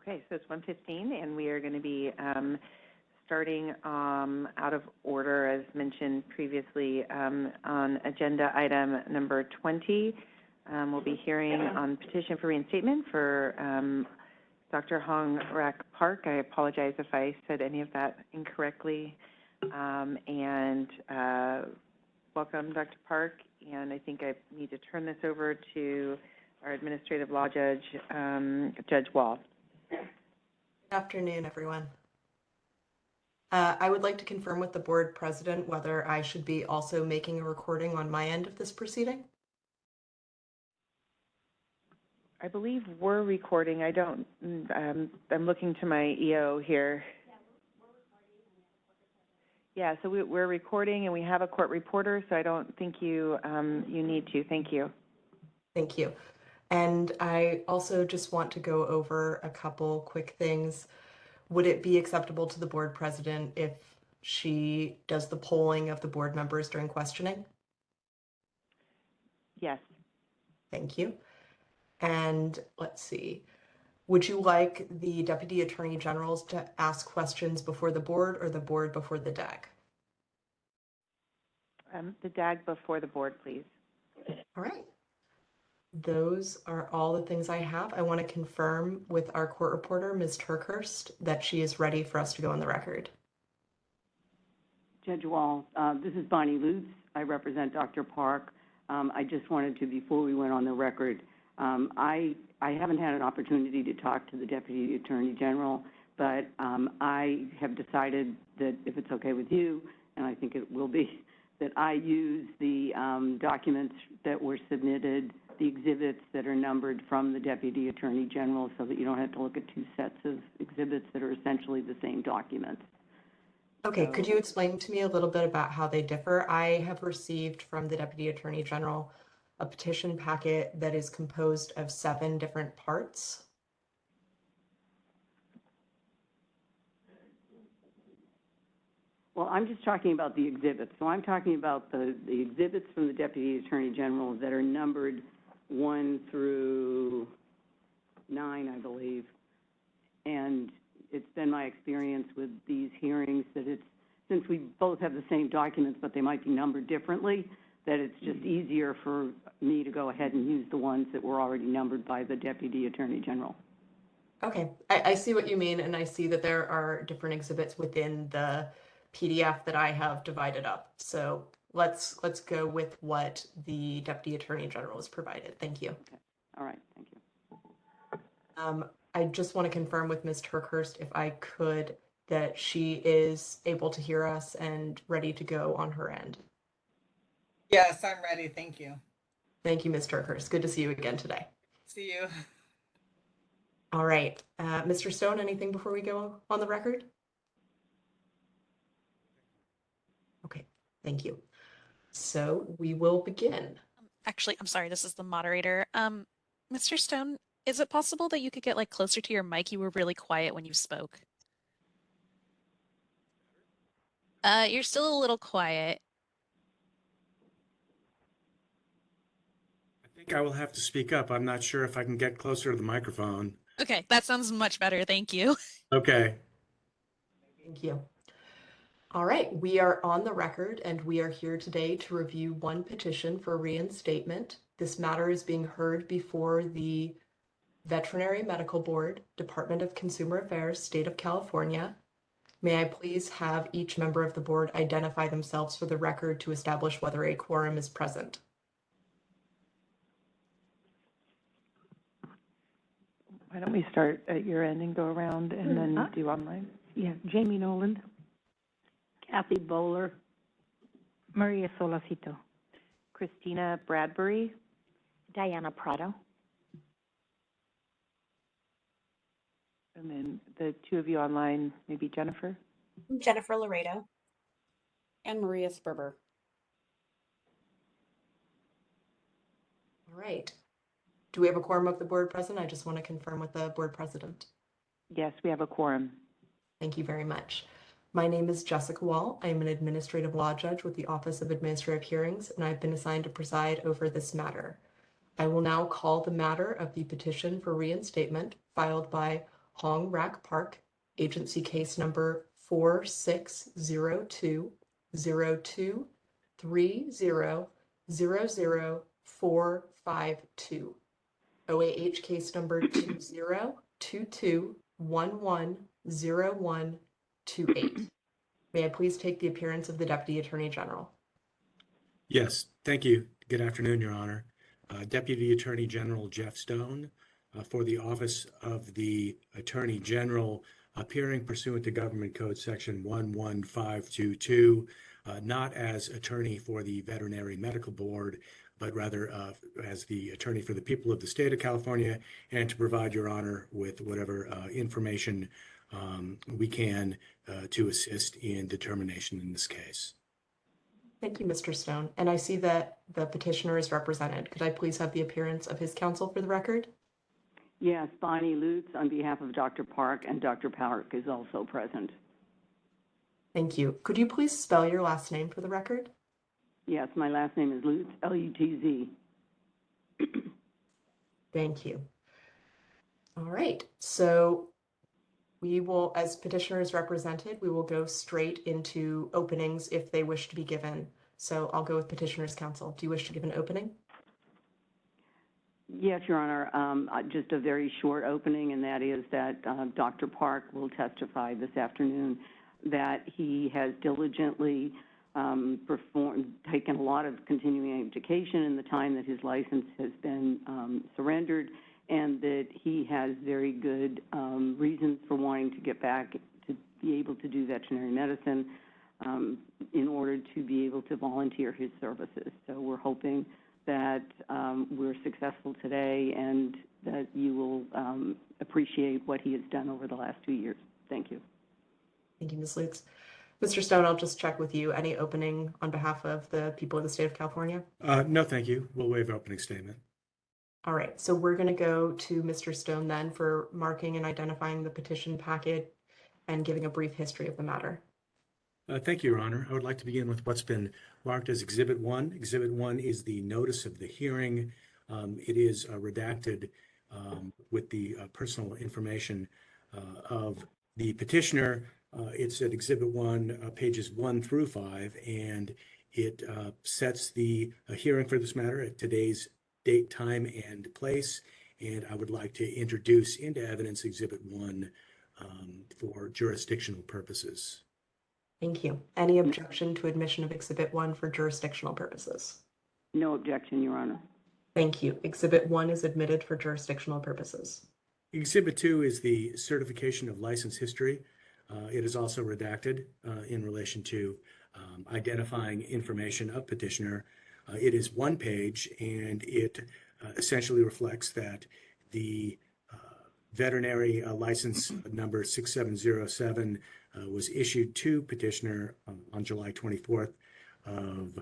Okay, so it's 1:15, and we are going to be starting out of order, as mentioned previously, on agenda item number 20. We'll be hearing on petition for reinstatement for Dr. Hong Rak Park. I apologize if I said any of that incorrectly. Welcome, Dr. Park. And I think I need to turn this over to our administrative law judge, Judge Wall. Good afternoon, everyone. I would like to confirm with the board president whether I should be also making a recording on my end of this proceeding. I believe we're recording. I don't, I'm looking to my EO here. Yeah, so we're recording and we have a court reporter, so I don't think you need to. Thank you. Thank you. And I also just want to go over a couple quick things. Would it be acceptable to the board president if she does the polling of the board members during questioning? Yes. Thank you. And let's see, would you like the Deputy Attorney Generals to ask questions before the board or the board before the DAG? The DAG before the board, please. All right. Those are all the things I have. I want to confirm with our court reporter, Ms. Turkhurst, that she is ready for us to go on the record. Judge Wall, this is Bonnie Lutz. I represent Dr. Park. I just wanted to, before we went on the record, I haven't had an opportunity to talk to the Deputy Attorney General, but I have decided that if it's okay with you, and I think it will be, that I use the documents that were submitted, the exhibits that are numbered from the Deputy Attorney General, so that you don't have to look at two sets of exhibits that are essentially the same documents. Okay, could you explain to me a little bit about how they differ? I have received from the Deputy Attorney General a petition packet that is composed of 7 different parts. Well, I'm just talking about the exhibits. So I'm talking about the exhibits from the Deputy Attorney General that are numbered 1 through 9, I believe. And it's been my experience with these hearings that it's, since we both have the same documents, but they might be numbered differently, that it's just easier for me to go ahead and use the ones that were already numbered by the Deputy Attorney General. Okay, I see what you mean, and I see that there are different exhibits within the PDF that I have divided up. So let's go with what the Deputy Attorney General has provided. Thank you. Okay. All right, thank you. I just want to confirm with Ms. Turkhurst, if I could, that she is able to hear us and ready to go on her end. Yes, I'm ready. Thank you. Thank you, Ms. Turkhurst. Good to see you again today. See you. All right. Mr. Stone, anything before we go on the record? Okay, thank you. So we will begin. Actually, I'm sorry, this is the moderator. Mr. Stone, is it possible that you could get like closer to your mic? You were really quiet when you spoke. You're still a little quiet. I think I will have to speak up. I'm not sure if I can get closer to the microphone. Okay, that sounds much better. Thank you. Okay. Thank you. All right, we are on the record and we are here today to review one petition for reinstatement. This matter is being heard before the Veterinary Medical Board, Department of Consumer Affairs, State of California. May I please have each member of the board identify themselves for the record to establish whether a quorum is present. Why don't we start at your end and go around and then do online? Yeah, Jamie Noland. Kathy Bowler. Maria Solacito. Christina Bradbury. Diana Prado. And then the two of you online, maybe Jennifer. Jennifer Laredo. And Maria Sperber. All right. Do we have a quorum of the board present? I just want to confirm with the board president. Yes, we have a quorum. Thank you very much. My name is Jessica Wall. I am an administrative law judge with the Office of Administrative Hearings, and I've been assigned to preside over this matter. I will now call the matter of the petition for reinstatement filed by Hong Rak Park, agency case number 4602-02-30-00452. OAH case number 2022110128. May I please take the appearance of the Deputy Attorney General? Yes, thank you. Good afternoon, Your Honor. Deputy Attorney General Jeff Stone, for the Office of the Attorney General, appearing pursuant to Government Code Section 11522, not as attorney for the Veterinary Medical Board, but rather as the attorney for the people of the state of California, and to provide Your Honor with whatever information we can to assist in determination in this case. Thank you, Mr. Stone. And I see that the petitioner is represented. Could I please have the appearance of his counsel for the record? Yes, Bonnie Lutz on behalf of Dr. Park, and Dr. Park is also present. Thank you. Could you please spell your last name for the record? Yes, my last name is Lutz, L-U-T-Z. Thank you. All right. So we will, as petitioners represented, we will go straight into openings if they wish to be given. So I'll go with petitioner's counsel. Do you wish to give an opening? Yes, Your Honor. Just a very short opening, and that is that Dr. Park will testify this afternoon that he has diligently taken a lot of continuing education in the time that his license has been surrendered, and that he has very good reasons for wanting to get back to be able to do veterinary medicine in order to be able to volunteer his services. So we're hoping that we're successful today and that you will appreciate what he has done over the last 2 years. Thank you. Thank you, Ms. Lutz. Mr. Stone, I'll just check with you. Any opening on behalf of the people of the state of California? No, thank you. We'll waive opening statement. All right, so we're going to go to Mr. Stone then for marking and identifying the petition packet and giving a brief history of the matter. Thank you, Your Honor. I would like to begin with what's been marked as Exhibit 1. Exhibit 1 is the notice of the hearing. It is redacted with the personal information of the petitioner. It's at Exhibit 1, pages 1 through 5, and it sets the hearing for this matter at today's date, time, and place. And I would like to introduce into evidence Exhibit 1 for jurisdictional purposes. Thank you. Any objection to admission of Exhibit 1 for jurisdictional purposes? No objection, Your Honor. Thank you. Exhibit 1 is admitted for jurisdictional purposes. Exhibit 2 is the certification of license history. It is also redacted in relation to identifying information of petitioner. It is one page, and it essentially reflects that the veterinary license number 6707 was issued to petitioner on July 24th of,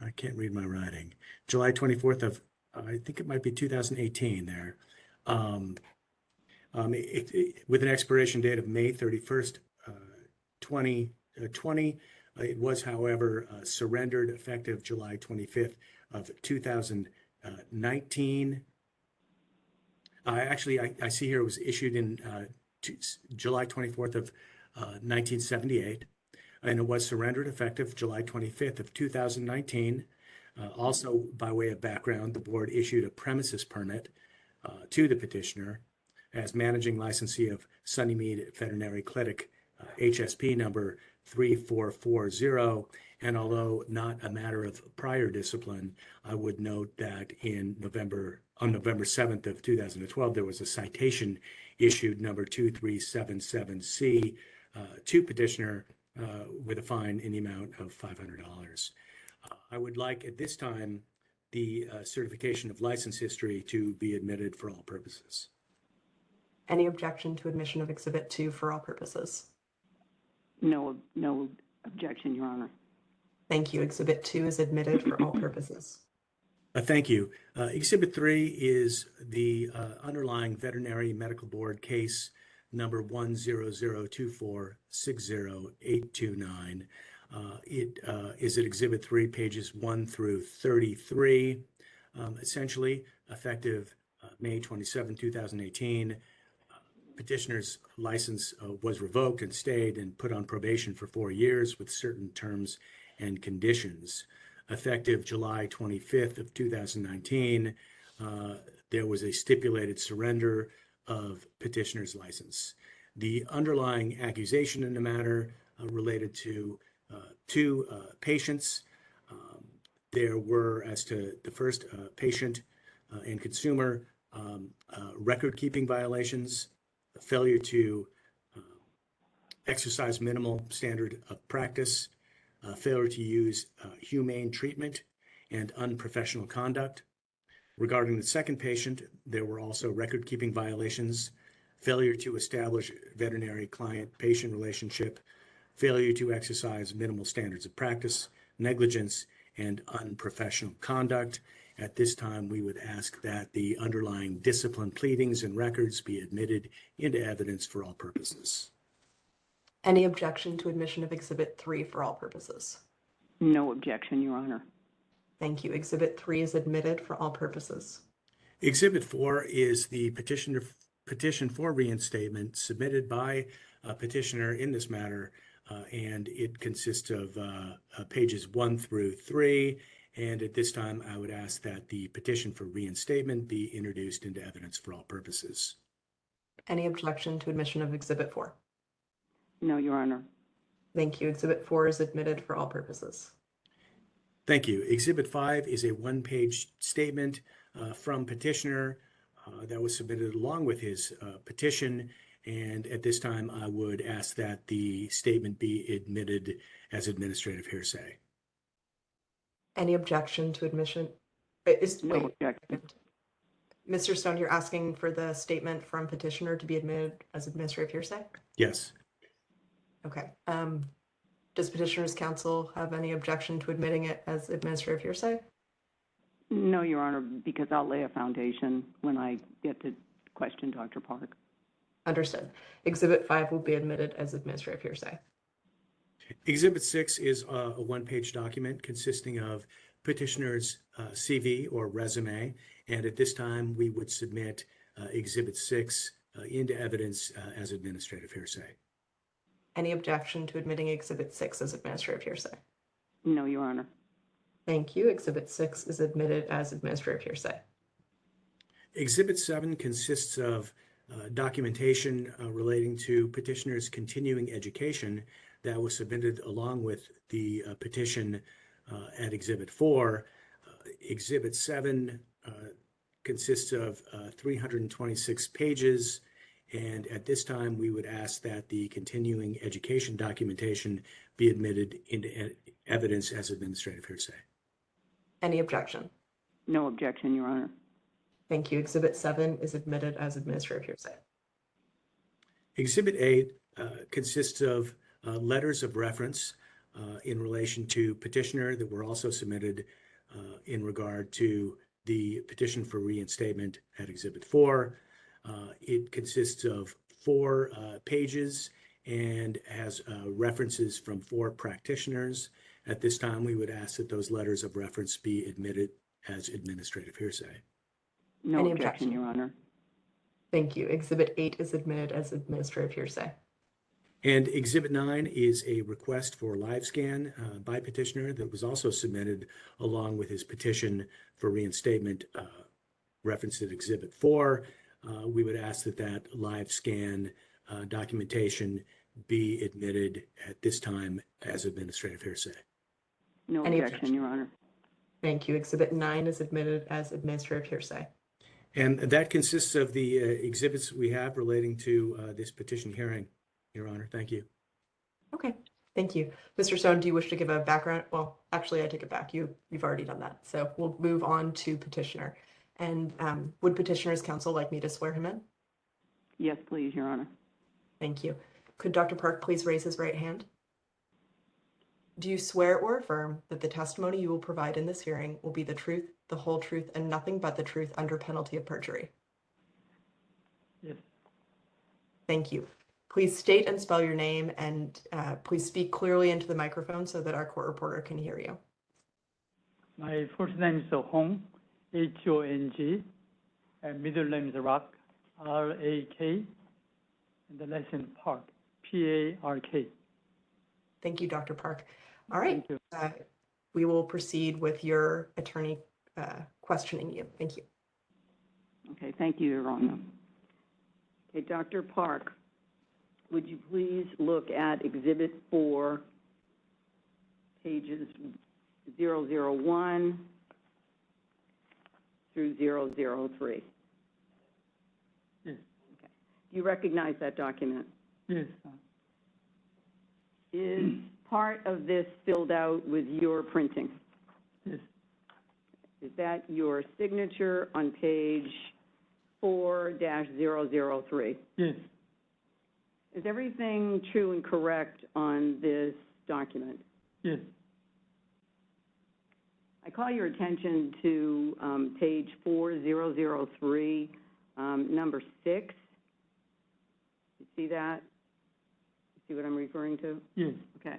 I can't read my writing, July 24th of, I think it might be 2018 there. With an expiration date of May 31st, 2020. It was, however, surrendered effective July 25th of 2019. Actually, I see here it was issued in July 24th of 1978, and it was surrendered effective July 25th of 2019. Also, by way of background, the board issued a premises permit to the petitioner as managing licensee of Sunnymead Veterinary Clinic, HSP number 3440. And although not a matter of prior discipline, I would note that on November 7th of 2012, there was a citation issued number 2377C to petitioner with a fine in the amount of $500. I would like at this time the certification of license history to be admitted for all purposes. Any objection to admission of Exhibit 2 for all purposes? No objection, Your Honor. Thank you. Exhibit 2 is admitted for all purposes. Thank you. Exhibit 3 is the underlying Veterinary Medical Board case number 10024608829. It is at Exhibit 3, pages 1 through 33. Essentially, effective May 27, 2018, petitioner's license was revoked and stayed and put on probation for 4 years with certain terms and conditions. Effective July 25th of 2019, there was a stipulated surrender of petitioner's license. The underlying accusation in the matter related to two patients. There were, as to the first patient and consumer, record-keeping violations, failure to exercise minimal standard of practice, failure to use humane treatment, and unprofessional conduct. Regarding the second patient, there were also record-keeping violations, failure to establish veterinary client-patient relationship, failure to exercise minimal standards of practice, negligence, and unprofessional conduct. At this time, we would ask that the underlying discipline pleadings and records be admitted into evidence for all purposes. Any objection to admission of Exhibit 3 for all purposes? No objection, Your Honor. Thank you. Exhibit 3 is admitted for all purposes. Exhibit 4 is the petition for reinstatement submitted by a petitioner in this matter, and it consists of pages 1 through 3. And at this time, I would ask that the petition for reinstatement be introduced into evidence for all purposes. Any objection to admission of Exhibit 4? No, Your Honor. Thank you. Exhibit 4 is admitted for all purposes. Thank you. Exhibit 5 is a one-page statement from petitioner that was submitted along with his petition. And at this time, I would ask that the statement be admitted as administrative hearsay. Any objection to admission? No objection. Mr. Stone, you're asking for the statement from petitioner to be admitted as administrative hearsay? Yes. Okay. Does petitioner's counsel have any objection to admitting it as administrative hearsay? No, Your Honor, because I'll lay a foundation when I get to question Dr. Park. Understood. Exhibit 5 will be admitted as administrative hearsay. Exhibit 6 is a one-page document consisting of petitioner's CV or resume. And at this time, we would submit Exhibit 6 into evidence as administrative hearsay. Any objection to admitting Exhibit 6 as administrative hearsay? No, Your Honor. Thank you. Exhibit 6 is admitted as administrative hearsay. Exhibit 7 consists of documentation relating to petitioner's continuing education that was submitted along with the petition at Exhibit 4. Exhibit 7 consists of 326 pages, and at this time we would ask that the continuing education documentation be admitted into evidence as administrative hearsay. Any objection? No objection, Your Honor. Thank you. Exhibit 7 is admitted as administrative hearsay. Exhibit 8 consists of letters of reference in relation to petitioner that were also submitted in regard to the petition for reinstatement at Exhibit 4. It consists of 4 pages and has references from 4 practitioners. At this time, we would ask that those letters of reference be admitted as administrative hearsay. No Any objection, Your Honor. Thank you. Exhibit 8 is admitted as administrative hearsay. And Exhibit 9 is a request for live scan by petitioner that was also submitted along with his petition for reinstatement referenced at Exhibit 4. We would ask that that live scan documentation be admitted at this time as administrative hearsay. No Any objection, Your Honor. Thank you. Exhibit 9 is admitted as administrative hearsay. And that consists of the exhibits we have relating to this petition hearing, Your Honor. Thank you. Okay. Thank you. Mr. Stone, do you wish to give a background? Well, actually, I take it back. You've already done that. So we'll move on to petitioner. And would petitioner's counsel like me to swear him in? Yes, please, Your Honor. Thank you. Could Dr. Park please raise his right hand? Do you swear or affirm that the testimony you will provide in this hearing will be the truth, the whole truth, and nothing but the truth under penalty of perjury? Yes. Thank you. Please state and spell your name, and please speak clearly into the microphone so that our court reporter can hear you. My first name is Hong, H-O-N-G. and middle name is Rock, R-A-K, and the last name Park, P-A-R-K. Thank you, Dr. Park. All right, Thank you. we will proceed with your attorney questioning you. Thank you. Okay, thank you, Your Honor. Okay, Dr. Park, would you please look at Exhibit 4, pages 001 through 003? Yes. Okay. Do you recognize that document? Yes. Is part of this filled out with your printing? Yes. Is that your signature on page 4-003? Yes. Is everything true and correct on this document? Yes. I call your attention to page 4003, number 6. You see that? You see what I'm referring to? Yes. Okay.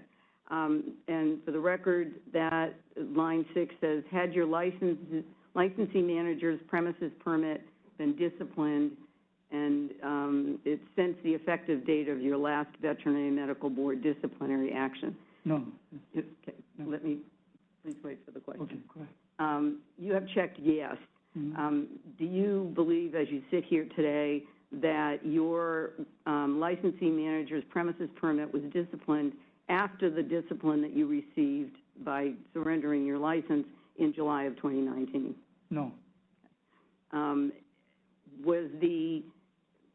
And for the record, that line 6 says, had your licensing manager's premises permit been disciplined, and it's since the effective date of your last veterinary medical board disciplinary action. No. Okay, No. let me, please wait for the question. Okay, go ahead. You have checked yes. Mhm. Do you believe, as you sit here today, that your licensing manager's premises permit was disciplined after the discipline that you received by surrendering your license in July of 2019? No.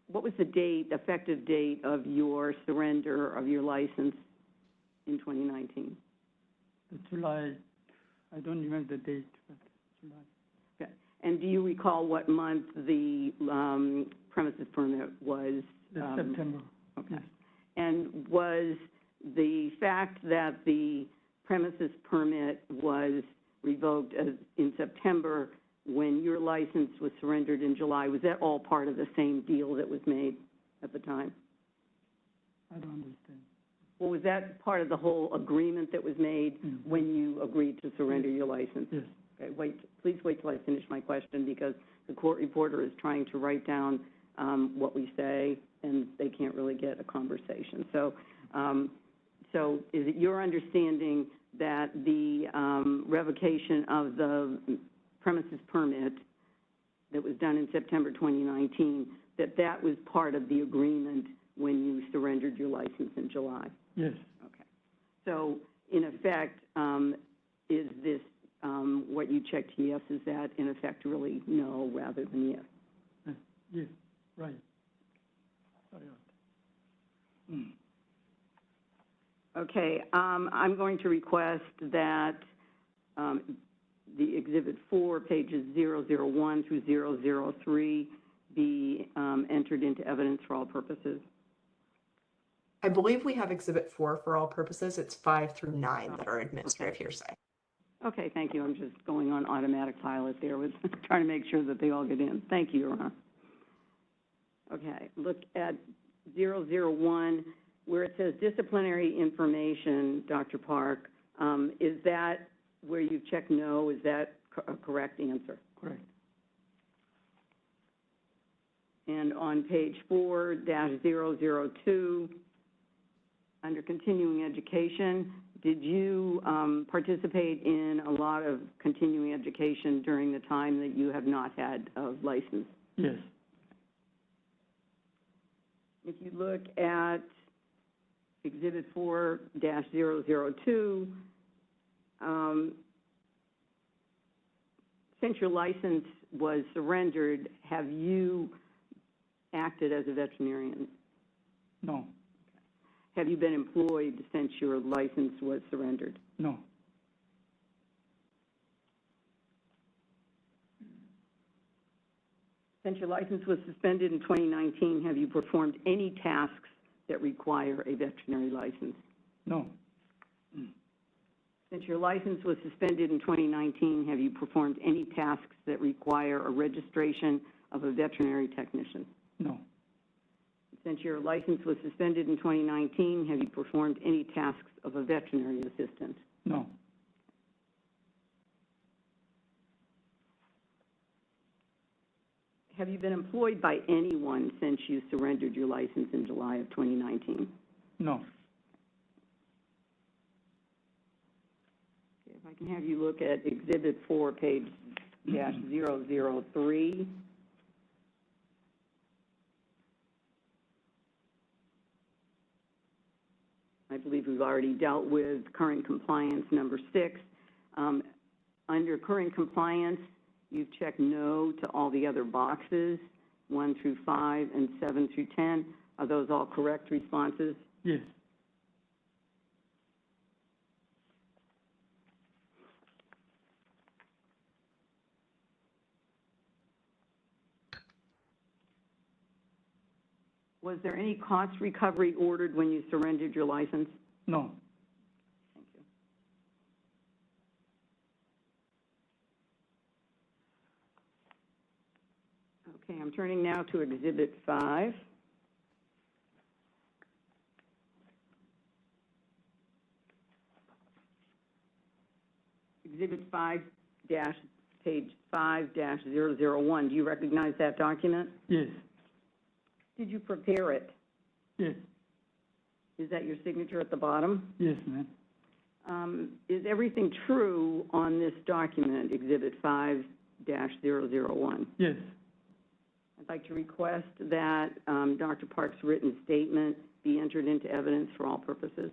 What was the date, effective date of your surrender of your license in 2019? July, I don't remember the date, but July. Okay. And do you recall what month the premises permit was? September. Okay. Yes. And was the fact that the premises permit was revoked in September when your license was surrendered in July, was that all part of the same deal that was made at the time? I don't understand. Well, was that part of the whole agreement that was made when you agreed to surrender your license? Yes. Okay, please wait till I finish my question, because the court reporter is trying to write down what we say, and they can't really get a conversation. So, so is it your understanding that the revocation of the premises permit that was done in September 2019, that was part of the agreement when you surrendered your license in July? Yes. Okay. So, in effect, is this, what you checked yes, is that in effect really no rather than yes? Yes, right. Sorry about that. Okay, I'm going to request that the Exhibit 4, pages 001 through 003, be entered into evidence for all purposes. I believe we have Exhibit 4 for all purposes. It's 5 through 9 that are administrative hearsay. Okay, thank you. I'm just going on automatic pilot there with trying to make sure that they all get in. Thank you, Your Honor. Okay, look at 001, where it says disciplinary information, Dr. Park. Is that where you've checked no? Is that a correct answer? Correct. And on page 4-002, under continuing education, did you participate in a lot of continuing education during the time that you have not had a license? Yes. If you look at Exhibit 4-002, since your license was surrendered, have you acted as a veterinarian? No. Have you been employed since your license was surrendered? No. Since your license was suspended in 2019, have you performed any tasks that require a veterinary license? No. Since your license was suspended in 2019, have you performed any tasks that require a registration of a veterinary technician? No. Since your license was suspended in 2019, have you performed any tasks of a veterinary assistant? No. Have you been employed by anyone since you surrendered your license in July of 2019? No. Okay, if I can have you look at Exhibit 4, page -003. I believe we've already dealt with current compliance number 6. Under current compliance, you've checked no to all the other boxes, 1 through 5 and 7 through 10. Are those all correct responses? Yes. Was there any cost recovery ordered when you surrendered your license? No. Thank you. Okay, I'm turning now to Exhibit 5. Exhibit 5 page 5-001. Do you recognize that document? Yes. Did you prepare it? Yes. Is that your signature at the bottom? Yes, ma'am. Is everything true on this document, Exhibit 5-001? Yes. I'd like to request that Dr. Park's written statement be entered into evidence for all purposes.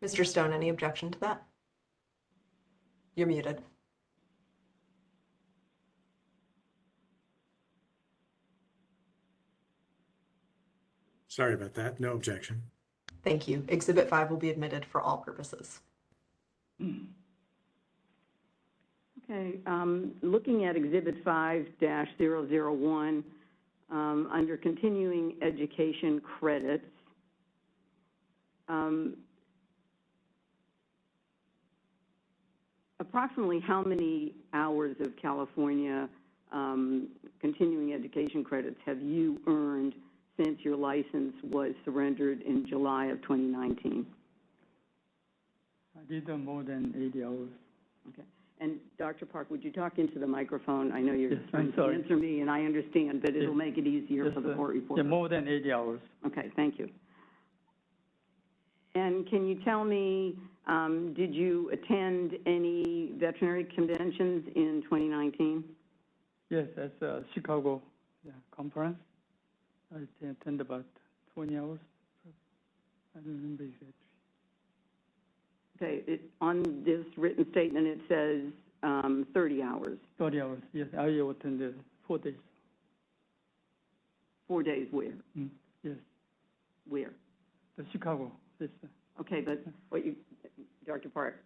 Mr. Stone, any objection to that? You're muted. Sorry about that. No objection. Thank you. Exhibit 5 will be admitted for all purposes. Okay, looking at Exhibit 5-001, under continuing education credits, approximately how many hours of California continuing education credits have you earned since your license was surrendered in July of 2019? I did more than 80 hours. Okay. And Dr. Park, would you talk into the microphone? I know you're Yes, trying I'm to sorry. answer me, and I understand, but it'll Yes. make it easier Yes, for the court reporter. Yeah, more than 80 hours. Okay, thank you. And can you tell me, did you attend any veterinary conventions in 2019? Yes, at Chicago conference. I attend about 20 hours. I don't remember exactly. Okay, on this written statement, it says 30 hours. 30 hours, yes. I attended 4 days. 4 days where? Yes, Where? the Chicago. Yes, Okay, but what you, Dr. Park,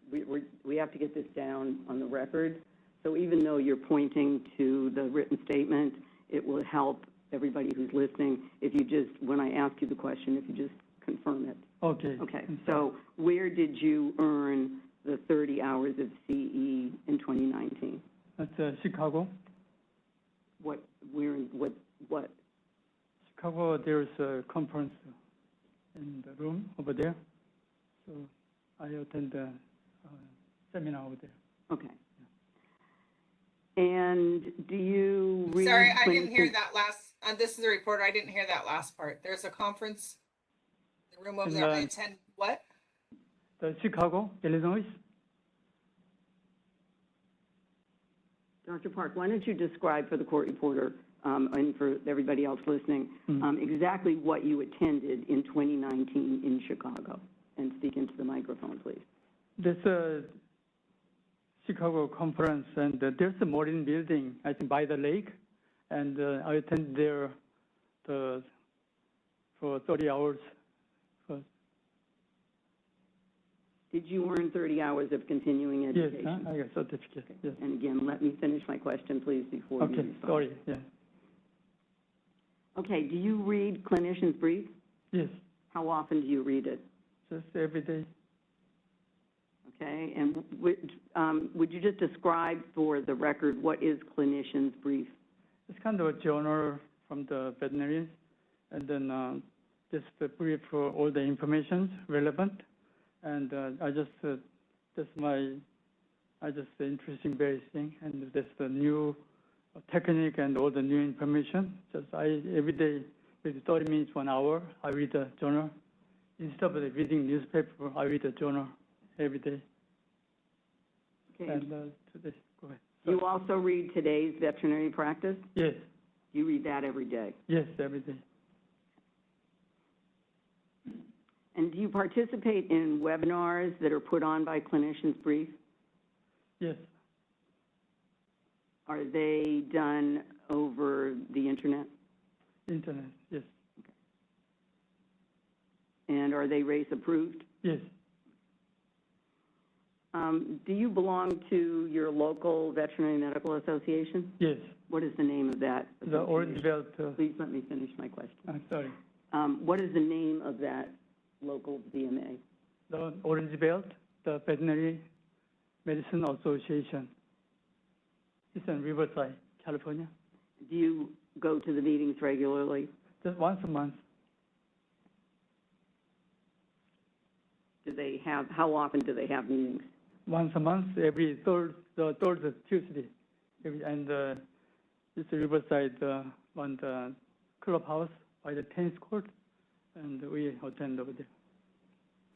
we have to get this down on the record. So even though you're pointing to the written statement, it will help everybody who's listening if you just, when I ask you the question, if you just confirm it. Okay. Okay, so where did you earn the 30 hours of CE in 2019? At Chicago. What? Chicago, there's a conference in the room over there. So I attend a seminar over there. Okay. And do you read? Sorry, I didn't hear that last, this is a reporter, I didn't hear that last part. There's a conference, the room over In there, I attend what? The Chicago, Illinois. Dr. Park, why don't you describe for the court reporter and for everybody else listening exactly what you attended in 2019 in Chicago, and speak into the microphone, please. There's a Chicago conference, and there's a marine building, I think, by the lake, and I attended there for 30 hours. Did you earn 30 hours of continuing education? Yes, I got a certificate. Okay. Yes. And again, let me finish my question, please, before you respond. Sorry. Yeah. Okay. Do you read clinician's brief? Yes. How often do you read it? Just every day. Okay. And would you just describe for the record what is clinician's brief? It's kind of a journal from the veterinarians, and then just a brief for all the information relevant. And I just interesting various thing, and that's the new technique and all the new information. Just every day, maybe 30 minutes, 1 hour, I read the journal. Instead of reading newspaper, I read the journal every day. Okay. And today, go ahead. You also read today's veterinary practice? Yes, You read that every day? yes, every day. And do you participate in webinars that are put on by Clinicians Brief? Yes, Are they done over the internet? internet, yes, And are they race approved? yes. Do you belong to your local veterinary medical association? Yes, What is the name of that? the Orange Belt, Please let me finish my question. I'm sorry, What is the name of that local VMA? the Orange Belt, the Veterinary Medicine Association. It's in Riverside, California, Do you go to the meetings regularly? just once a month. Do they have, how often do they have meetings? Once a month, every third Tuesday. And it's Riverside on the clubhouse by the tennis court, and we attend over there.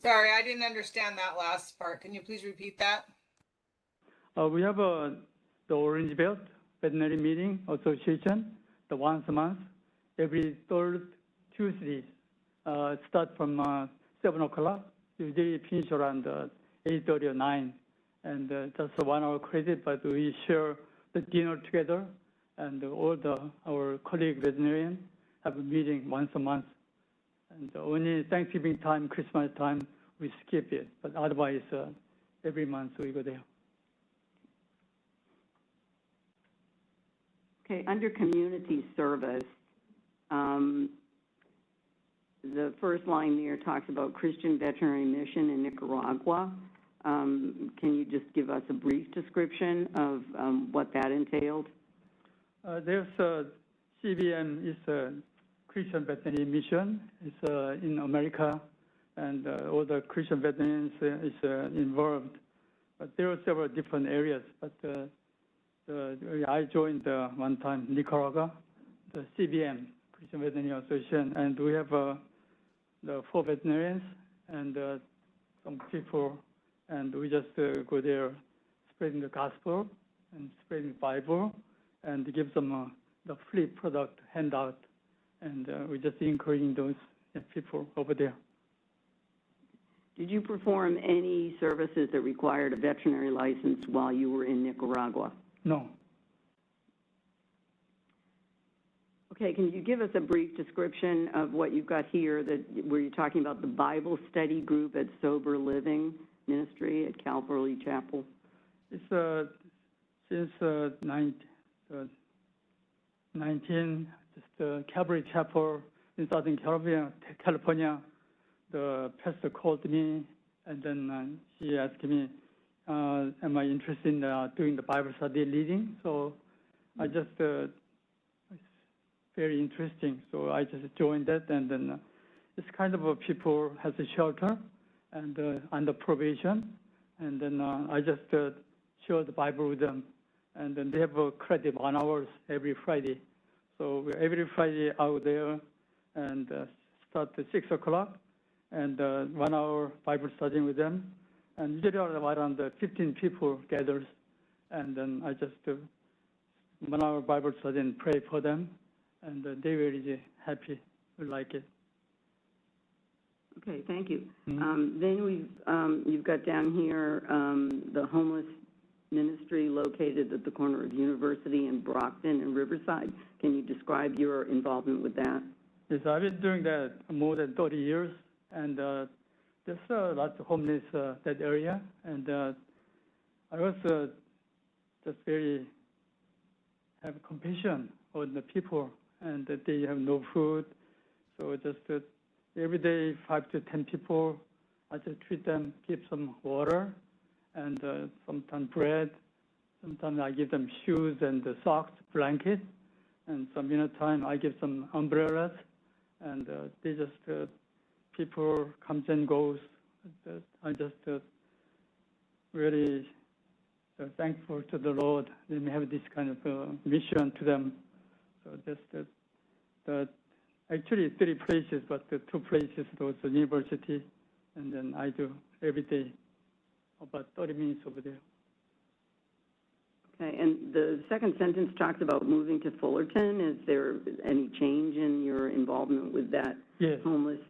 Sorry, I didn't understand that last part. Can you please repeat that? We have the Orange Belt Veterinary Meeting Association, the once a month, every third Tuesday, start from 7 o'clock, usually finish around 8:30 or 9, and just a 1 hour credit, but we share the dinner together, and all our colleague veterinarians have a meeting once a month. And only Thanksgiving time, Christmas time, we skip it, but otherwise, every month we go there. Okay, under community service, the first line there talks about Christian Veterinary Mission in Nicaragua. Can you just give us a brief description of what that entailed? There's CVM is a Christian Veterinary Mission. It's in America, and all the Christian veterinarians is involved. But there are several different areas. But I joined one time Nicaragua, the CVM, Christian Veterinary Association, and we have the 4 veterinarians and some people, and we just go there spreading the gospel and spreading the Bible, and give them the free product handout, and we just encouraging those people over there. Did you perform any services that required a veterinary license while you were in Nicaragua? No. Okay, can you give us a brief description of what you've got here, where you're talking about the Bible study group at Sober Living Ministry at Calvary Chapel? It's since 19, just Calvary Chapel in Southern California. The pastor called me, and then he asked me, am I interested in doing the Bible study leading? So I just, it's very interesting. So I just joined that, and then it's kind of people has a shelter and under probation, and then I just share the Bible with them, and then they have a credit 1 hour every Friday. So we're every Friday out there, and start at 6 o'clock, and 1 hour Bible studying with them, and usually around 15 people gathers, and then I just do 1 hour Bible study and pray for them, and they very happy, like it. Okay, thank you. Mm-hmm. Then you've got down here the homeless ministry located at the corner of University and Brockton and Riverside. Can you describe your involvement with that? Yes, I've been doing that more than 30 years, and there's lots of homeless that area, and I was just very have compassion on the people, and that they have no food, so just every day 5 to 10 people, I just treat them, give some water, and sometimes bread, sometimes I give them shoes and socks, blanket, and some time I give some umbrellas, and they just people comes and goes. I just really So thankful to the Lord, they may have this kind of mission to them. So that's the actually 3 places, but the 2 places was the university, and then I do every day about 30 minutes over there. Okay, and the second sentence talks about moving to Fullerton. Is there any change in your involvement with that Yes. homeless?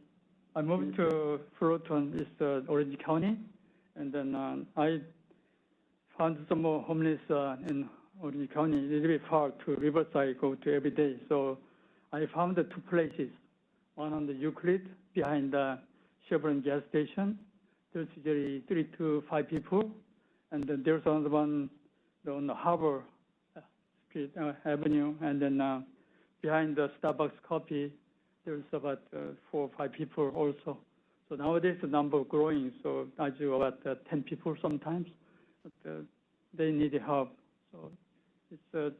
I moved to Fullerton, it's Orange County, and then I found some more homeless in Orange County, a little bit far to Riverside, go to every day. So I found the 2 places, one on the Euclid behind the Chevron gas station. There's usually 3 to 5 people, and then there's another one on the Harbor Street Avenue, and then behind the Starbucks Coffee, there's about 4 or 5 people also. So nowadays the number growing, so I do about 10 people sometimes, but they need help. So it's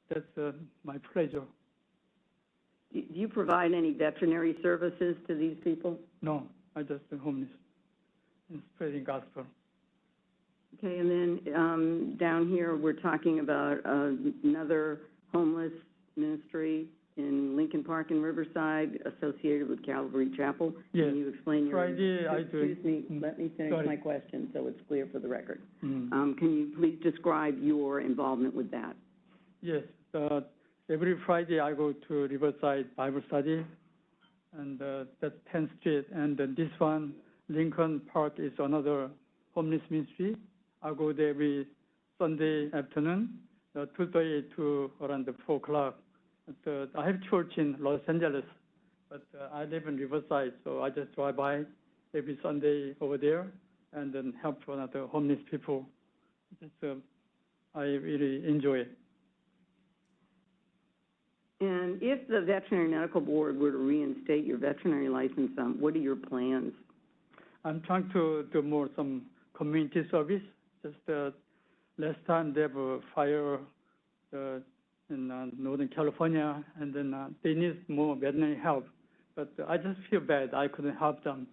that's my pleasure. Do you provide any veterinary services to these people? No, I just do homeless and spreading gospel. Okay, and then down here, we're talking about another homeless ministry in Lincoln Park and Riverside associated with Calvary Chapel. Yes. Can you explain your... Friday, I do. Excuse me, let me finish Sorry. my question so it's clear for the record. Mm. Can you please describe your involvement with that? Yes, every Friday I go to Riverside Bible study, and that's 10th Street. And this one, Lincoln Park, is another homeless ministry. I go there every Sunday afternoon, 2:30 to around 4 o'clock. I have church in Los Angeles, but I live in Riverside, so I just drive by every Sunday over there and then help other homeless people. I really enjoy it. And if the Veterinary Medical Board were to reinstate your veterinary license, what are your plans? I'm trying to do more some community service. Just last time they have a fire in Northern California, and then they need more veterinary help. But I just feel bad I couldn't help them.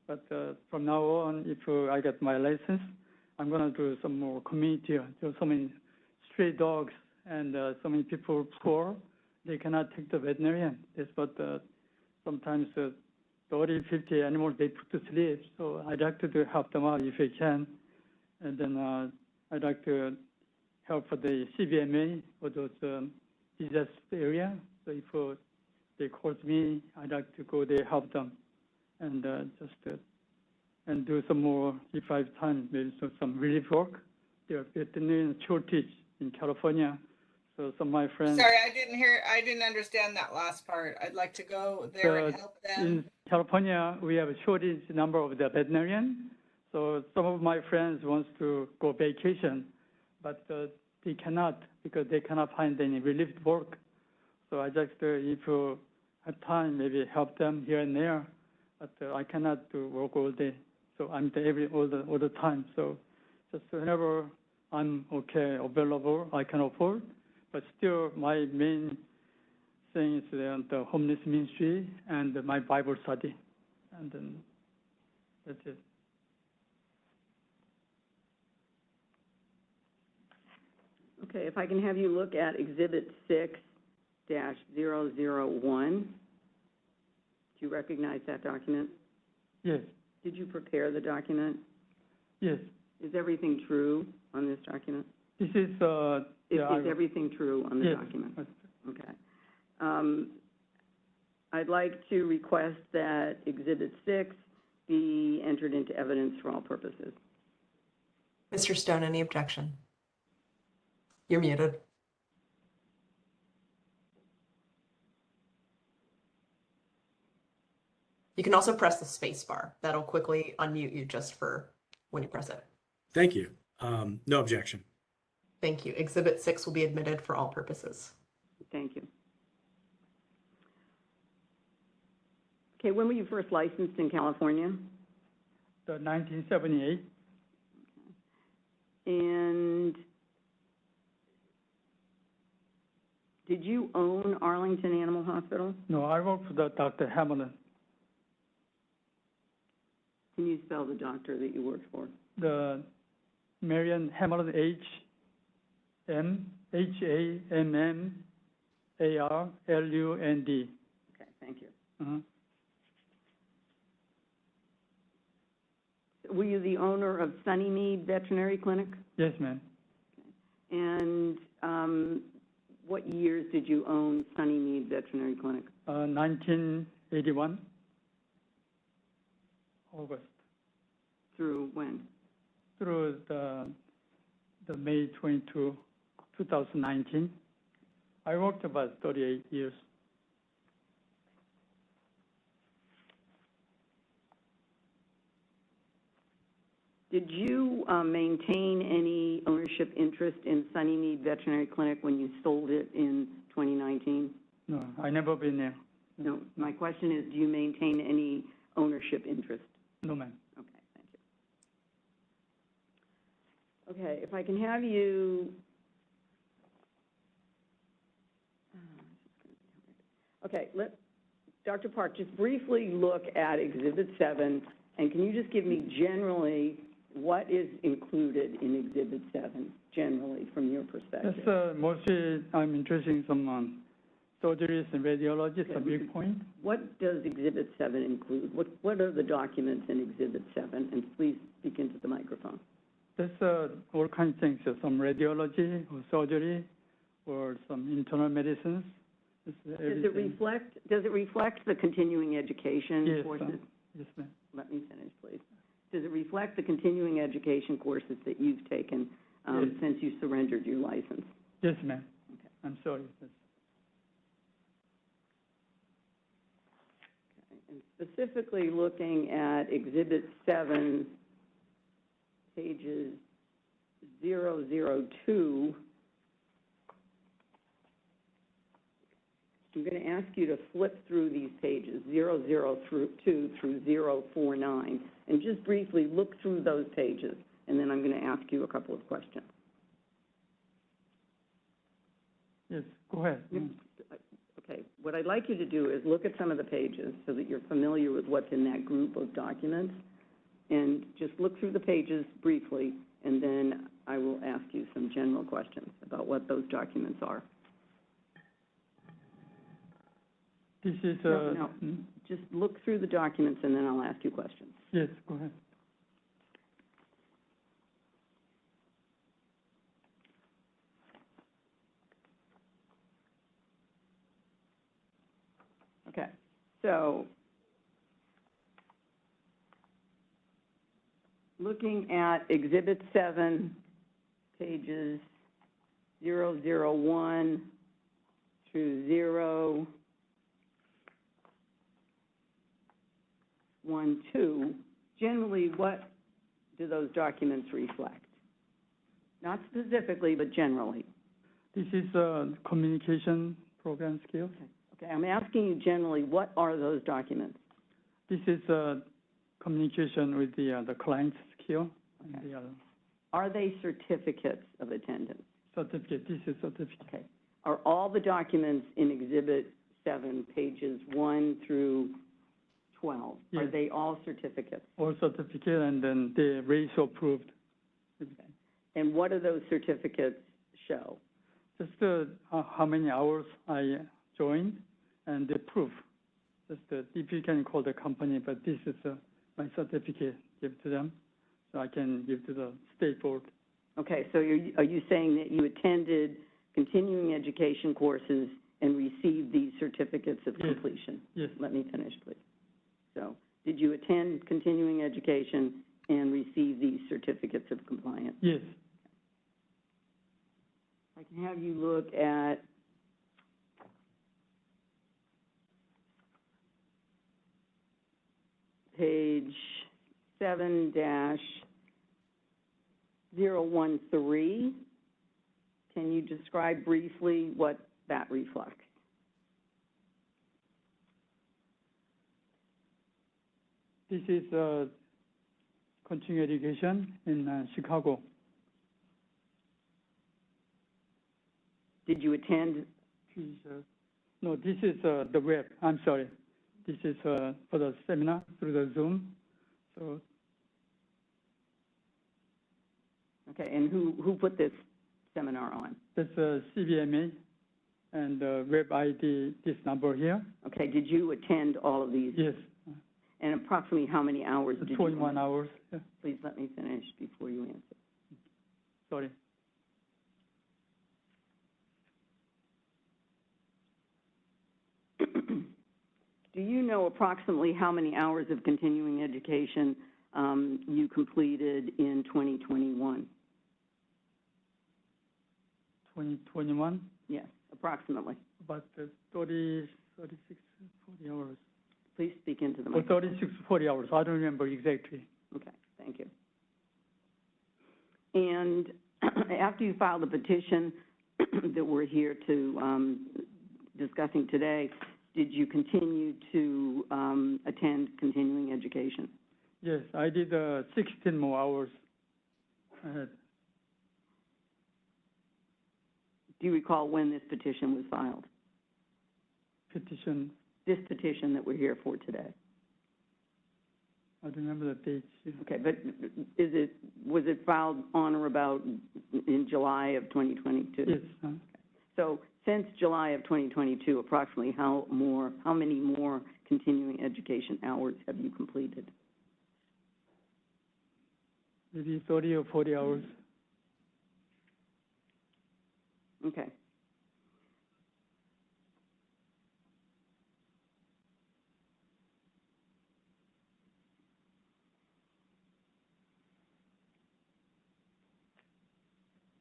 But from now on, if I get my license, I'm going to do some more community. There are so many stray dogs and so many people poor. They cannot take the veterinarian. That's what sometimes 30, 50 animals they put to sleep. So I'd like to help them out if I can. And then I'd like to help for the CVMA for those disaster area. So if they call me, I'd like to go there, help them, and and do some more, if I have time, maybe some relief work. There are veterinarian shortage in California. So some of my friends... Sorry, I didn't understand that last part. I'd like to go there and help them. In California, we have a shortage number of the veterinarian. So some of my friends wants to go vacation, but they cannot because they cannot find any relief work. So I just, if you have time, maybe help them here and there, but I cannot do work all day. So I'm there all the time. So just whenever I'm okay, available, I can afford. But still, my main thing is the homeless ministry and my Bible study, and then that's it. Okay, if I can have you look at Exhibit 6-001. Do you recognize that document? Yes. Did you prepare the document? Yes. Is everything true on this document? This is... Is everything true on the yes. document? Okay. I'd like to request that Exhibit 6 be entered into evidence for all purposes. Mr. Stone, any objection? You're muted. You can also press the space bar. That'll quickly unmute you just for when you press it. Thank you. No objection. Thank you. Exhibit 6 will be admitted for all purposes. Thank you. Okay, when were you first licensed in California? 1978. And did you own Arlington Animal Hospital? No, I work for Dr. Hamilton. Can you spell the doctor that you worked for? The Marion Hammarlund, Hammarlund. Okay, thank you. Uh-huh. Were you the owner of Sunnymead Veterinary Clinic? Yes, ma'am. And what years did you own Sunnymead Veterinary Clinic? 1981, August, Through when? through the May 22, 2019. I worked about 38 years. Did you maintain any ownership interest in Sunnymead Veterinary Clinic when you sold it in 2019? No, I never been there. No, my question is, do you maintain any ownership interest? No, ma'am. Okay, thank you. Okay, if I can have you, okay, Dr. Park, just briefly look at Exhibit 7, and can you just give me generally what is included in Exhibit 7, generally, from your perspective? Yes, mostly I'm interested in some surgeries and radiology, a big point. What does Exhibit 7 include? What are the documents in Exhibit 7? And please speak into the microphone. There's all kinds of things, some radiology or surgery or some internal medicines. Does it reflect the continuing education courses? Yes, ma'am. Let me finish, please. Does it reflect the continuing education courses that you've taken since you surrendered your license? Yes, ma'am. Okay. I'm sorry. Yes. And specifically looking at Exhibit 7, pages 002, I'm going to ask you to flip through these pages, 002 through 049, and just briefly look through those pages, and then I'm going to ask you a couple of questions. Yes, go ahead. Okay, what I'd like you to do is look at some of the pages so that you're familiar with what's in that group of documents, and just look through the pages briefly, and then I will ask you some general questions about what those documents are. This is No, just look through the documents, and then I'll ask you questions. Yes, go ahead. Okay, so looking at Exhibit 7, pages 001 through 012, generally, what do those documents reflect? Not specifically, but generally. This is communication program skills. Okay, I'm asking you generally, what are those documents? This is communication with the client's skill. Okay. And the Are they certificates of attendance? certificate. This is certificate. Okay. Are all the documents in Exhibit 7, pages 1 through 12, Yes. are they all certificates? All certificate, and then the ratio approved. Okay. And what do those certificates show? Just how many hours I joined and the proof. Just if you can call the company, but this is my certificate, give to them, so I can give to the state board. Okay, so are you saying that you attended continuing education courses and received these certificates of completion? Yes. Let me finish, please. So, did you attend continuing education and receive these certificates of compliance? Yes. I can have you look at page 7-013. Can you describe briefly what that reflects? This is continuing education in Chicago. Did you attend? No, this is the web. I'm sorry. This is for the seminar through the Zoom. So. Okay, and who put this seminar on? That's CBMA and web ID, this number here. Okay, did you attend all of these? Yes, And approximately how many hours did you? 21 hours. Yeah. Please let me finish before you answer. Sorry. Do you know approximately how many hours of continuing education you completed in 2021? 2021, Yes, approximately. about 30, 36, 40 hours. Please speak into the Or microphone. 36, 40 hours. I don't remember exactly. Okay, thank you. And after you filed the petition that we're here to discussing today, did you continue to attend continuing education? Yes, I did 16 more hours. Do you recall when this petition was filed? Petition, This petition that we're here for today? I don't remember the dates. Yeah. Okay, but was it filed on or about in July of 2022? Yes. So since July of 2022, approximately how many more continuing education hours have you completed? Maybe 30 or 40 hours. Okay.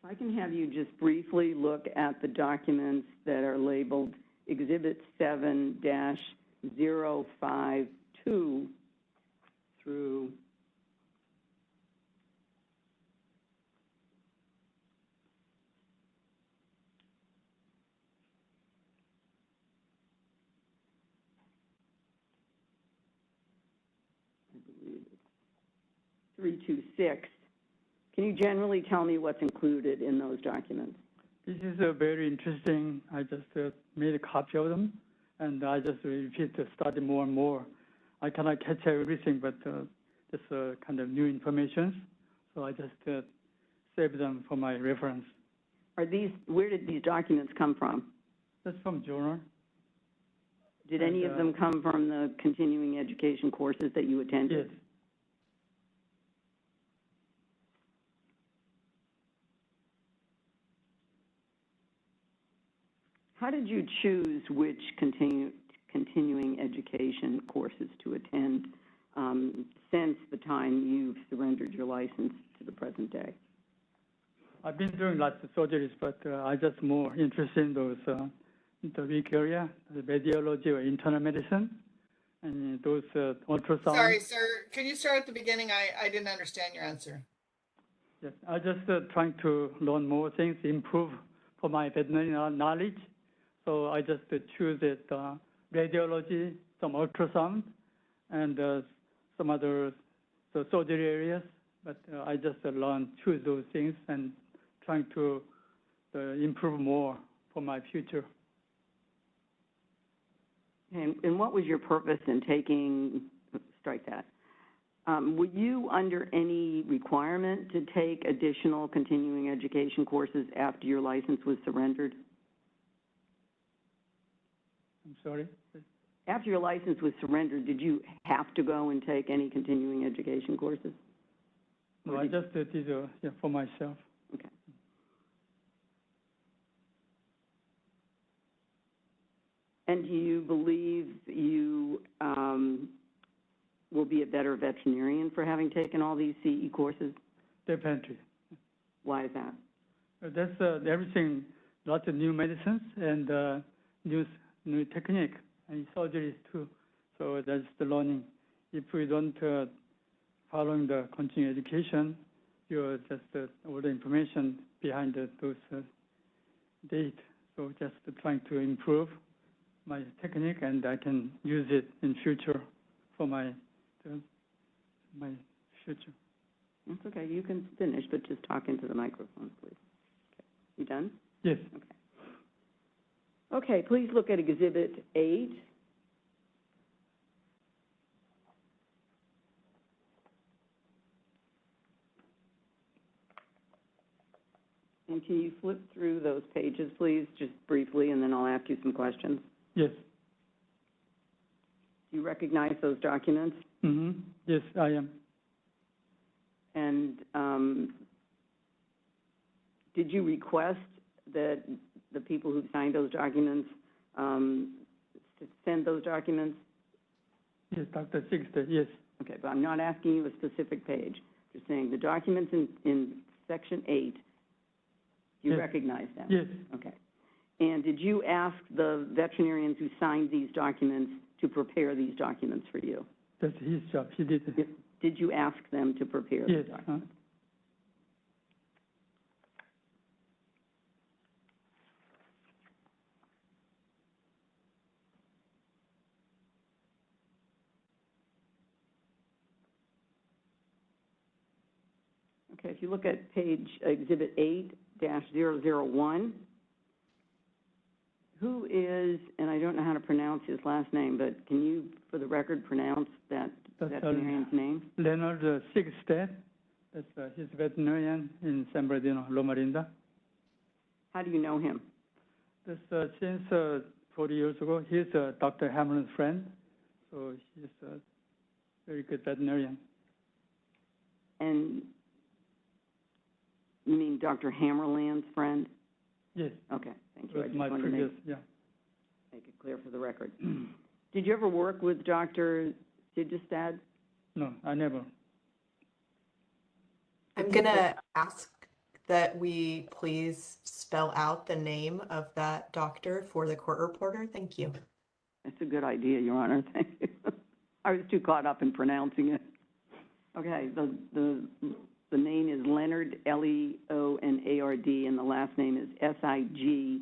If I can have you just briefly look at the documents that are labeled Exhibit 7-052 through I believe it's 326. Can you generally tell me what's included in those documents? This is very interesting. I just made a copy of them, and I just repeat to study more and more. I cannot catch everything, but just kind of new information. So I just save them for my reference. Where did these documents come from? That's from journal. Did any of them come from the continuing education courses that you attended? Yes. How did you choose which continuing education courses to attend since the time you've surrendered your license to the present day? I've been doing lots of surgeries, but I just more interested in those the weak area, the radiology or internal medicine, and those ultrasound. Sorry, sir. Can you start at the beginning? I didn't understand your answer. Yes, I just trying to learn more things, improve for my veterinary knowledge. So I just choose it, radiology, some ultrasound, and some other surgery areas. But I just choose those things and trying to improve more for my future. And what was your purpose in taking, strike that, were you under any requirement to take additional continuing education courses after your license was surrendered? I'm sorry? After your license was surrendered, did you have to go and take any continuing education courses? No, I just did for myself. Okay. And do you believe you will be a better veterinarian for having taken all these CE courses? Definitely. Why is that? That's everything, lots of new medicines and new technique and surgeries too. So that's the learning. If we don't following the continuing education, you're just all the information behind those date. So just trying to improve my technique, and I can use it in future for my future. That's okay. You can finish, but just talk into the microphone, please. Okay. You done? Yes. Okay. Okay, please look at Exhibit 8. And can you flip through those pages, please, just briefly, and then I'll ask you some questions? Yes. Do you recognize those documents? Mm-hmm. Yes, I am. And did you request that the people who signed those documents send those documents? Yes, Dr. Sigstead, yes. Okay, but I'm not asking you a specific page. Just saying the documents in Section 8, do you Yes. recognize them? Yes. Okay. And did you ask the veterinarians who signed these documents to prepare these documents for you? That's his job. He did it. Did you ask them to prepare these Yes. documents? Okay, if you look at page Exhibit 8-001, who is, and I don't know how to pronounce his last name, but can you, for the record, pronounce that That's veterinarian's name? Leonard Sigstead. That's his veterinarian in San Bernardino, Loma Linda. How do you know him? That's since 40 years ago. He's Dr. Hamlin's friend, so he's a very good veterinarian. And you mean Dr. Hammerland's friend? Yes. Okay, thank you. I That's just my wanted to previous, yeah. make it clear for the record. Did you ever work with Dr. Sigstead? No, I never. I'm going to ask that we please spell out the name of that doctor for the court reporter. Thank you. That's a good idea, Your Honor. Thank you. I was too caught up in pronouncing it. Okay, the name is Leonard, Leonard, and the last name is Sigdestad.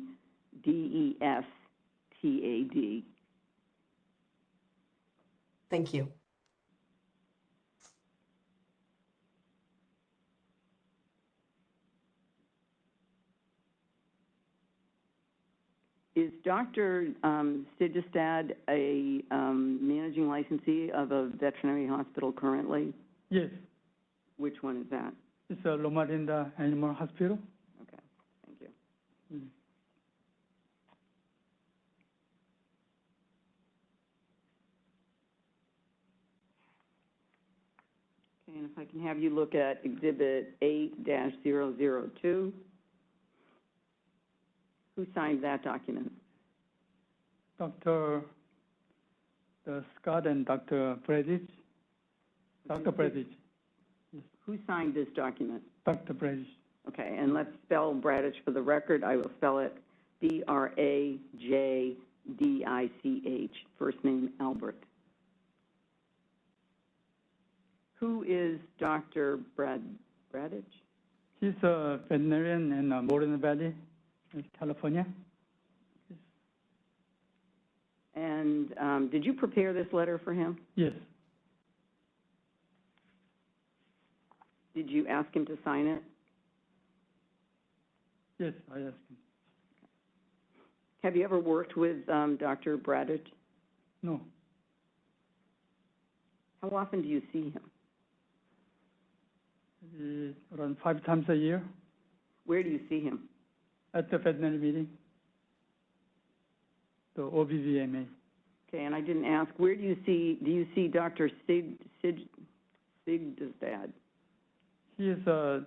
Thank you. Is Dr. Sigdestad a managing licensee of a veterinary hospital currently? Yes, Which one is that? it's a Loma Linda Animal Hospital. Okay, thank you. Mm. Okay, and if I can have you look at Exhibit 8-002. Who signed that document? Dr. Scott and Dr. Bradich. Dr. Bradich. Who signed this document? Dr. Bradich. Okay, and let's spell Bradich for the record. I will spell it Brajdich, first name Albert. Who is Dr. Bradich? He's a veterinarian in Moreno Valley, California. And did you prepare this letter for him? Yes. Did you ask him to sign it? Yes, I asked him. Have you ever worked with Dr. Bradich? No, How often do you see him? around 5 times a year Where do you see him? at the veterinary meeting, the OBVMA. Okay, and I didn't ask, do you see Dr. Sigdestad? He is the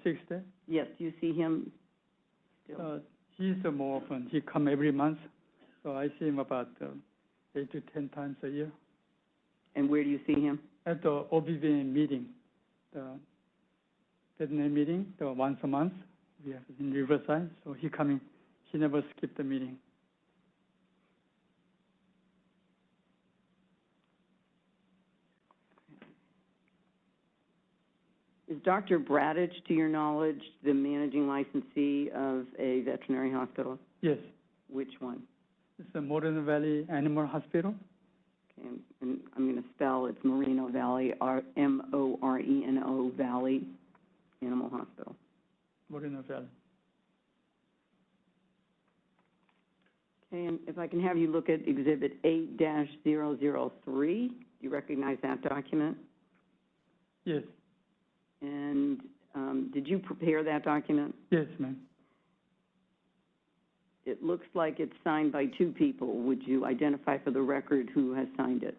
sixth. Yes, do you see him still? He's more often. He come every month, so I see him about 8 to 10 times a year And where do you see him? at the OBVMA meeting, the veterinary meeting, the once a month. We have in Riverside, so he coming. He never skipped the meeting. Is Dr. Bradich, to your knowledge, the managing licensee of a veterinary hospital? Yes, Which one? it's the Moreno Valley Animal Hospital. Okay, and I'm going to spell, it's Moreno Valley, Moreno Valley Animal Hospital. Moreno Valley. Okay, and if I can have you look at Exhibit 8-003, do you recognize that document? Yes, And Did you prepare that document? Yes, ma'am. It looks like it's signed by two people. Would you identify for the record who has signed it?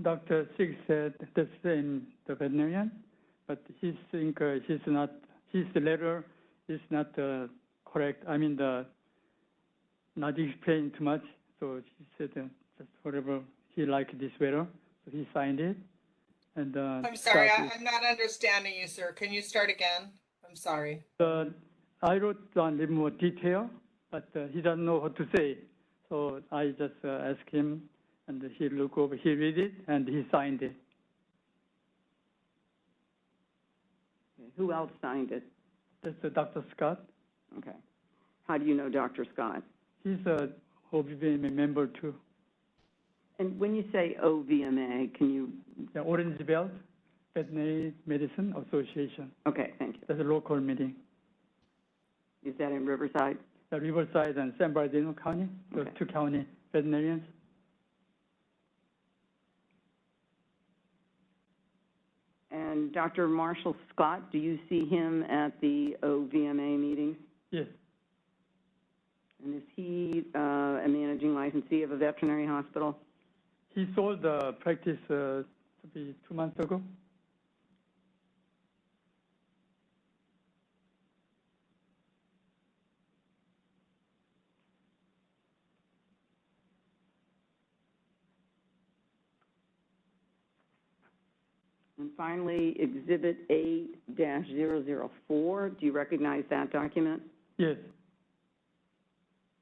Dr. Sig said that's in the veterinarian, but he think he's not, his letter is not correct. I mean, not explained too much. So he said just whatever he liked this letter, so he signed it. And I'm sorry, I'm not understanding you, sir. Can you start again? I'm sorry. I wrote down a little more detail, but he doesn't know what to say. So I just asked him, and he looked over, he read it, and he signed it. Who else signed it? That's Dr. Scott. Okay. How do you know Dr. Scott? He's a OVMA member too. And when you say OVMA, can you? The Orange Belt Veterinary Medicine Association. Okay, thank you. That's a local meeting. Is that in Riverside? The Riverside and San Bernardino County, those Okay. two county veterinarians. And Dr. Marshall Scott, do you see him at the OVMA meetings? Yes, And is he a managing licensee of a veterinary hospital? he sold the practice to be 2 months ago. And finally, Exhibit 8-004, do you recognize that document? Yes,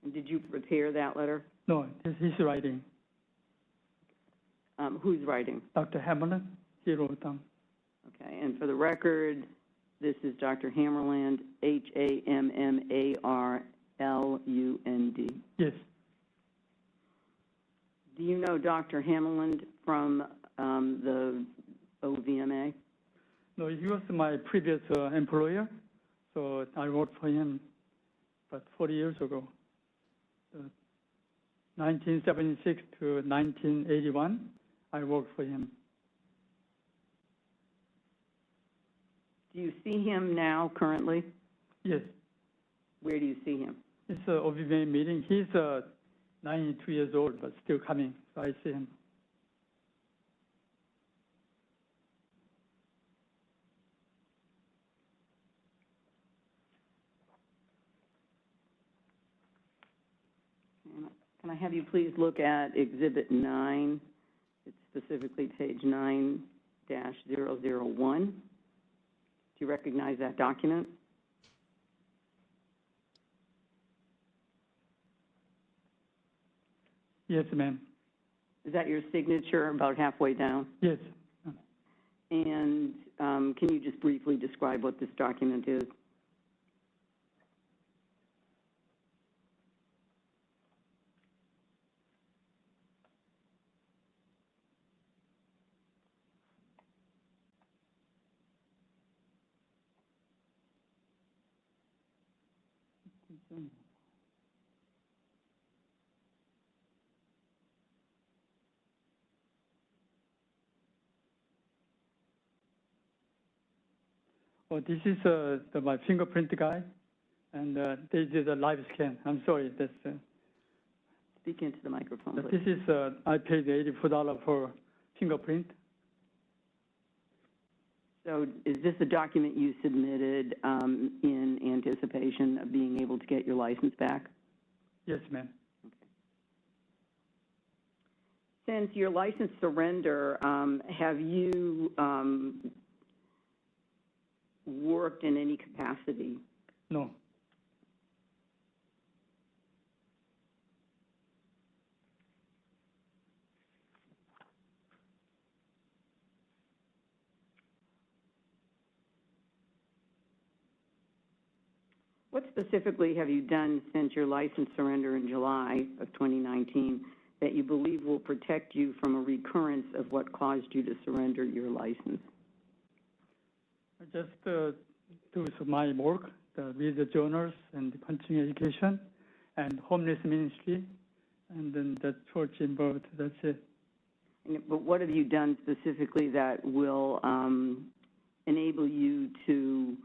And did you prepare that letter? no, he's writing. Who's writing? Dr. Hamlin, he wrote down. Okay, and for the record, this is Dr. Hammerland, Hammarlund. Yes, Do you know Dr. Hammerland from the OVMA? no, he was my previous employer, so I worked for him about 40 years ago. 1976 to 1981, I worked for him. Do you see him now currently? Yes, Where do you see him? it's an OVMA meeting. He's 92 years old, but still coming, so I see him. Can I have you please look at Exhibit 9? It's specifically page 9-001. Do you recognize that document? Yes, ma'am. Is that your signature about halfway down? Yes. And can you just briefly describe what this document is? Oh, this is my fingerprint guy, and they did a live scan. I'm sorry, that's. Speak into the microphone, But please. this is I paid $84 for fingerprint. So is this a document you submitted in anticipation of being able to get your license back? Yes, ma'am. Since your license surrender, have you worked in any capacity? No. What specifically have you done since your license surrender in July of 2019 that you believe will protect you from a recurrence of what caused you to surrender your license? I just do my work, read the journals and the continuing education, and homeless ministry, and then the church involved. That's it. But what have you done specifically that will enable you to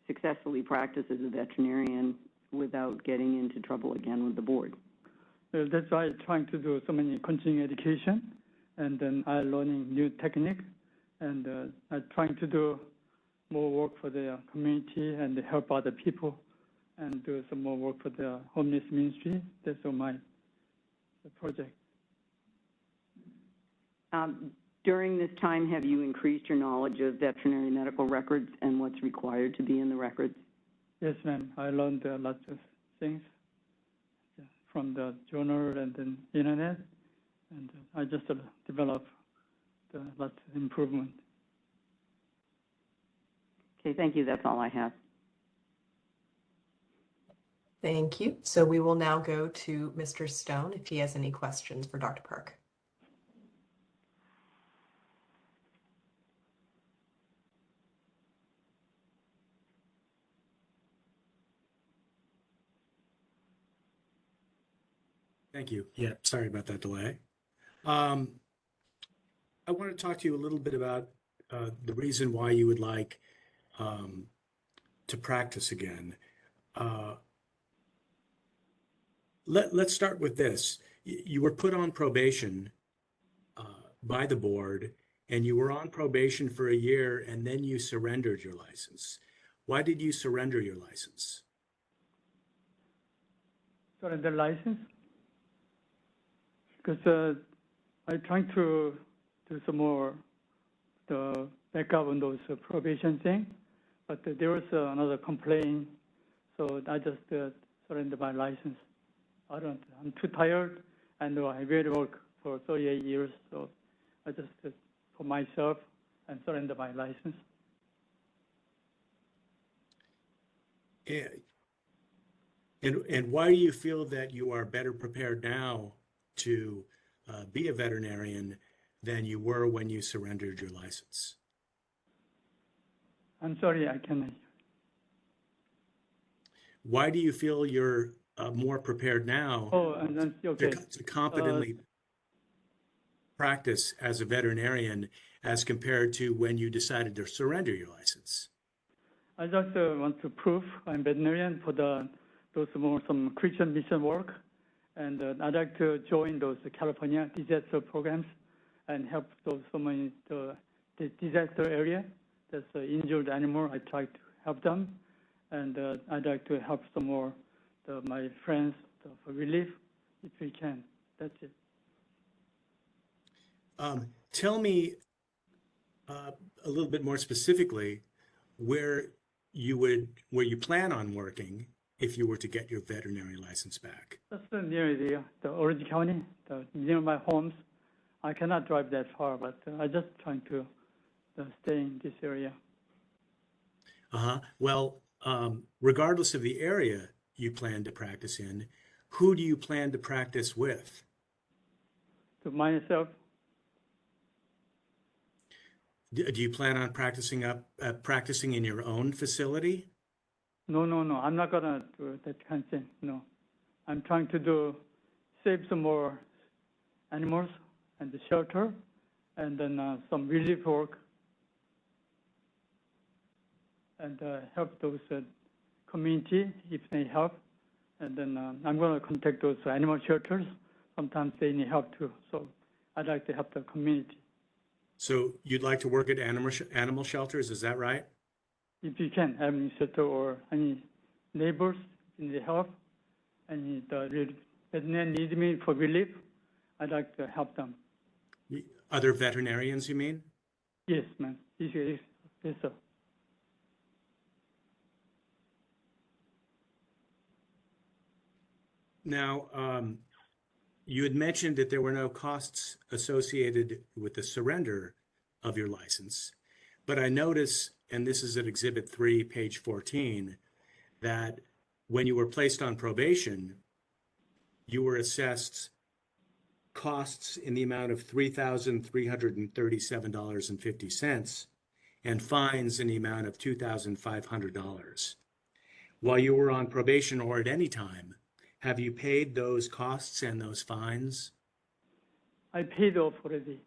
successfully practice as a veterinarian without getting into trouble again with the board? That's why I'm trying to do so many continuing education, and then I'm learning new technique, and I'm trying to do more work for the community and help other people, and do some more work for the homeless ministry. That's all my project. During this time, have you increased your knowledge of veterinary medical records and what's required to be in the records? Yes, ma'am. I learned lots of things from the journal and then internet, and I just developed lots of improvement. Okay, thank you. That's all I have. Thank you. So we will now go to Mr. Stone if he has any questions for Dr. Park. Thank you. Yeah, sorry about that delay. I want to talk to you a little bit about the reason why you would like to practice again. Let's start with this. You were put on probation by the board, and you were on probation for a year, and then you surrendered your license. Why did you surrender your license? Surrender license? Because I'm trying to do some more the backup on those probation thing, but there was another complaint, so I just surrendered my license. I'm too tired, and I really work for 38 years, so I just for myself and surrender my license. And why do you feel that you are better prepared now to be a veterinarian than you were when you surrendered your license? I'm sorry, I can't. Why do you feel you're more prepared now and then, okay. to competently practice as a veterinarian as compared to when you decided to surrender your license? I just want to prove I'm veterinarian for some Christian mission work, and I'd like to join those California disaster programs and help so many the disaster area. There's injured animal. I try to help them, and I'd like to help some more my friends for relief if we can. That's it. Tell me a little bit more specifically where you plan on working if you were to get your veterinary license back. Just near the Orange County, near my homes. I cannot drive that far, but I just trying to stay in this area. Well, regardless of the area you plan to practice in, who do you plan to practice with? To myself. Do you plan on practicing in your own facility? No. I'm not gonna do that kind of thing. No, I'm trying to save some more animals and the shelter, and then some relief work, and help those community if they help. And then I'm gonna contact those animal shelters. Sometimes they need help too. So I'd like to help the community. So you'd like to work at animal shelters, is that right? If you can, any shelter or any neighbors in the help, and the veterinarian need me for relief, I'd like to help them. Other veterinarians, you mean? Yes, ma'am. Yes, sir. Now, you had mentioned that there were no costs associated with the surrender of your license, but I notice, and this is at Exhibit 3, page 14, that when you were placed on probation, you were assessed costs in the amount of $3,337.50 and fines in the amount of $2,500. While you were on probation or at any time, have you paid those costs and those fines? I paid off already.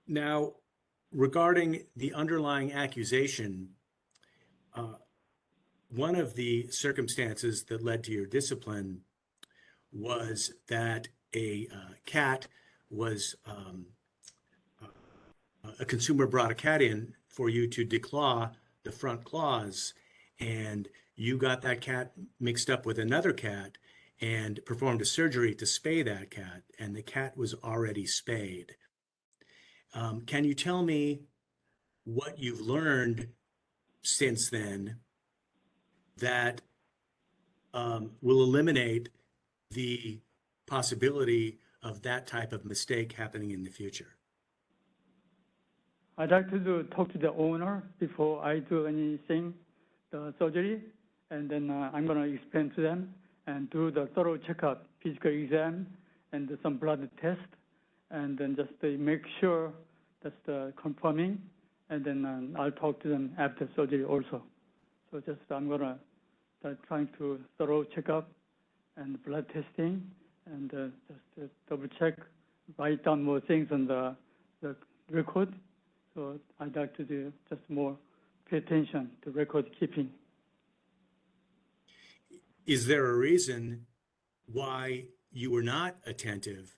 Now, regarding the underlying accusation, one of the circumstances that led to your discipline was that a cat was, a consumer brought a cat in for you to declaw the front claws, and you got that cat mixed up with another cat and performed a surgery to spay that cat, and the cat was already spayed. Can you tell me what you've learned since then that will eliminate the possibility of that type of mistake happening in the future? I'd like to talk to the owner before I do anything, the surgery, and then I'm going to explain to them and do the thorough checkup, physical exam, and some blood test, and then just to make sure that's confirming, and then I'll talk to them after surgery also. So just I'm going to trying to thorough checkup and blood testing, and just double check, write down more things on the record. So I'd like to do just more pay attention to record keeping. Is there a reason why you were not attentive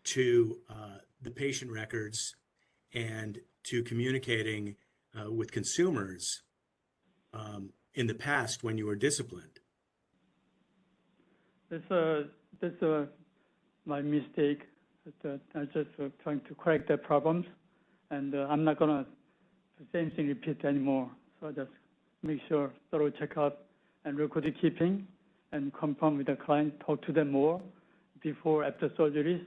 to the patient records and to communicating with consumers in the past when you were disciplined? That's my mistake. I just trying to correct the problems, and I'm not gonna the same thing repeat anymore. So just make sure thorough checkup and record keeping, and confirm with the client, talk to them more before, after surgeries,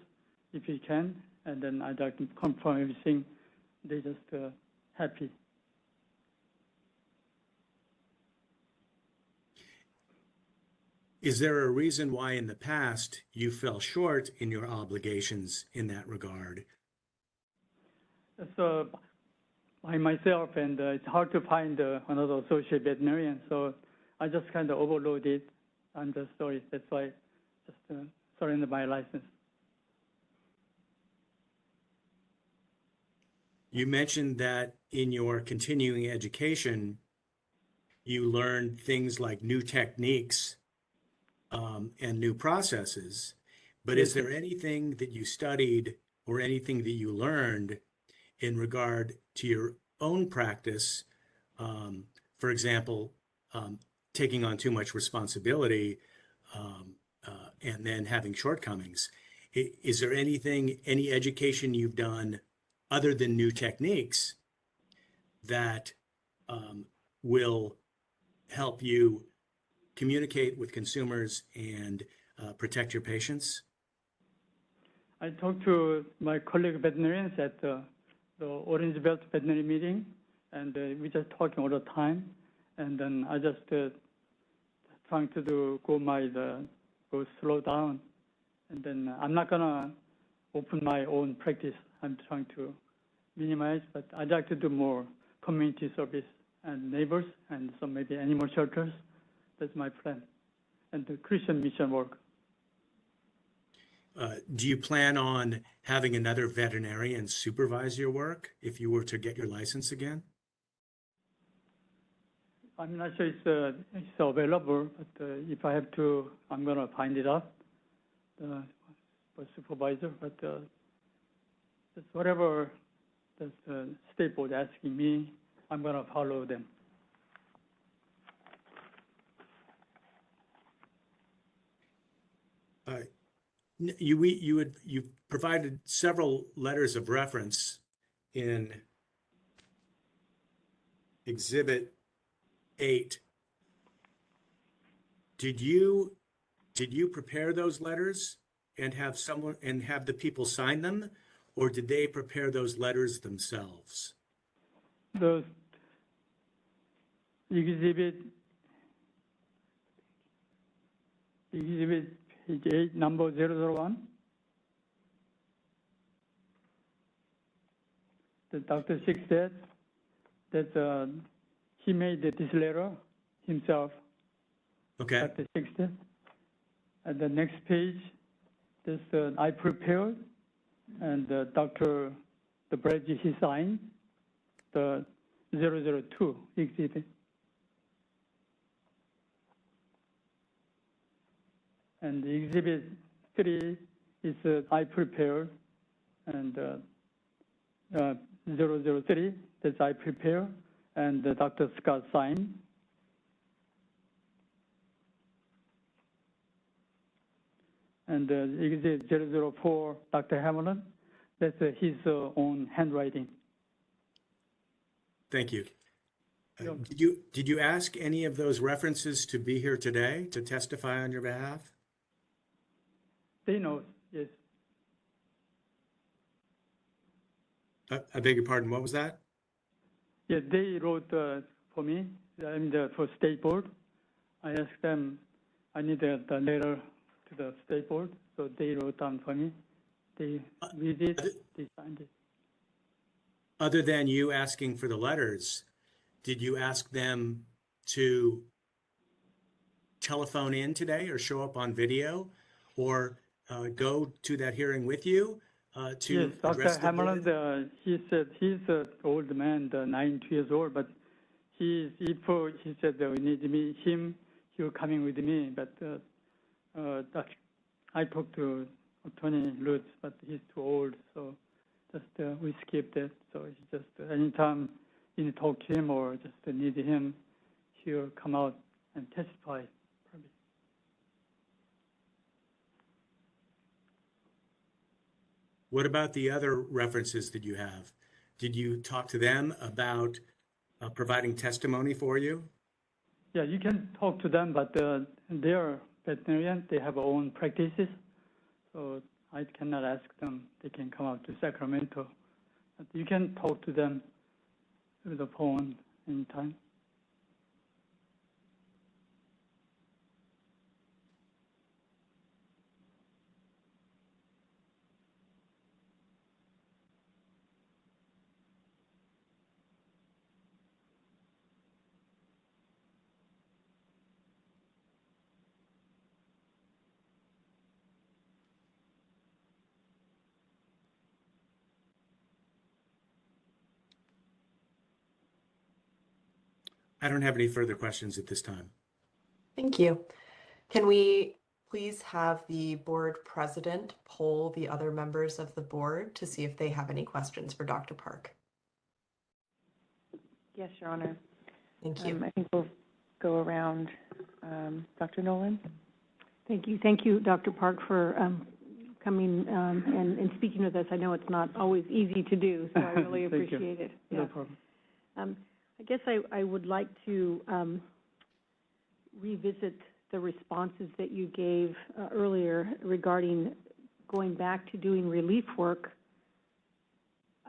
if you can, and then I'd like to confirm everything. They just happy. Is there a reason why in the past you fell short in your obligations in that regard? So by myself, and it's hard to find another associate veterinarian, so I just kind of overloaded. I'm just sorry. That's why just surrender my license. You mentioned that in your continuing education, you learned things like new techniques and new processes. But is there anything that you studied or anything that you learned in regard to your own practice, for example, taking on too much responsibility and then having shortcomings? Is there anything, any education you've done other than new techniques that will help you communicate with consumers and protect your patients? I talked to my colleague veterinarians at the Orange Belt veterinary meeting, and we just talking all the time. And then I just trying to go slow down. And then I'm not gonna open my own practice. I'm trying to minimize, but I'd like to do more community service and neighbors and some maybe animal shelters. That's my plan. And the Christian mission work. Do you plan on having another veterinarian supervise your work if you were to get your license again? I'm not sure it's available, but if I have to, I'm going to find it out for supervisor. But just whatever the state board asking me, I'm going to follow them. You provided several letters of reference in Exhibit 8. Did you prepare those letters and have the people sign them, or did they prepare those letters themselves? The exhibit page 8, number 001. The Dr. Six said that he made this letter himself. Okay. Dr. Six said. And the next page, this I prepared, and Dr. the badge he signed, the 002 exhibit. And the exhibit 3 is I prepared, and 003, that's I prepare, and Dr. Scott signed. And exhibit 004, Dr. Hamilton, that's his own handwriting. Thank you. Did you ask any of those references to be here today to testify on your behalf? They know, yes. I beg your pardon, what was that? Yeah, they wrote for me, for State Board. I asked them, I need the letter to the State Board, so they wrote down for me. They read it, they signed it. Other than you asking for the letters, did you ask them to telephone in today or show up on video or go to that hearing with you to yes, address Dr. the board? Hamilton, he said he's an old man, 92 years old, but he said that we need him, he was coming with me, but I talked to Attorney Lutz, but he's too old, so just we skipped it. So it's just anytime you need to talk to him or just need him, he'll come out and testify. Probably. What about the other references that you have? Did you talk to them about providing testimony for you? Yeah, you can talk to them, but they're veterinarian. They have their own practices, so I cannot ask them. They can come out to Sacramento. But you can talk to them through the phone anytime. I don't have any further questions at this time. Thank you. Can we please have the board president poll the other members of the board to see if they have any questions for Dr. Park? Yes, Your Honor. Thank you. I think we'll go around. Dr. Nolan? Thank you. Thank you, Dr. Park, for coming and speaking with us. I know it's not always easy to do, so I really appreciate it. No problem. I guess I would like to revisit the responses that you gave earlier regarding going back to doing relief work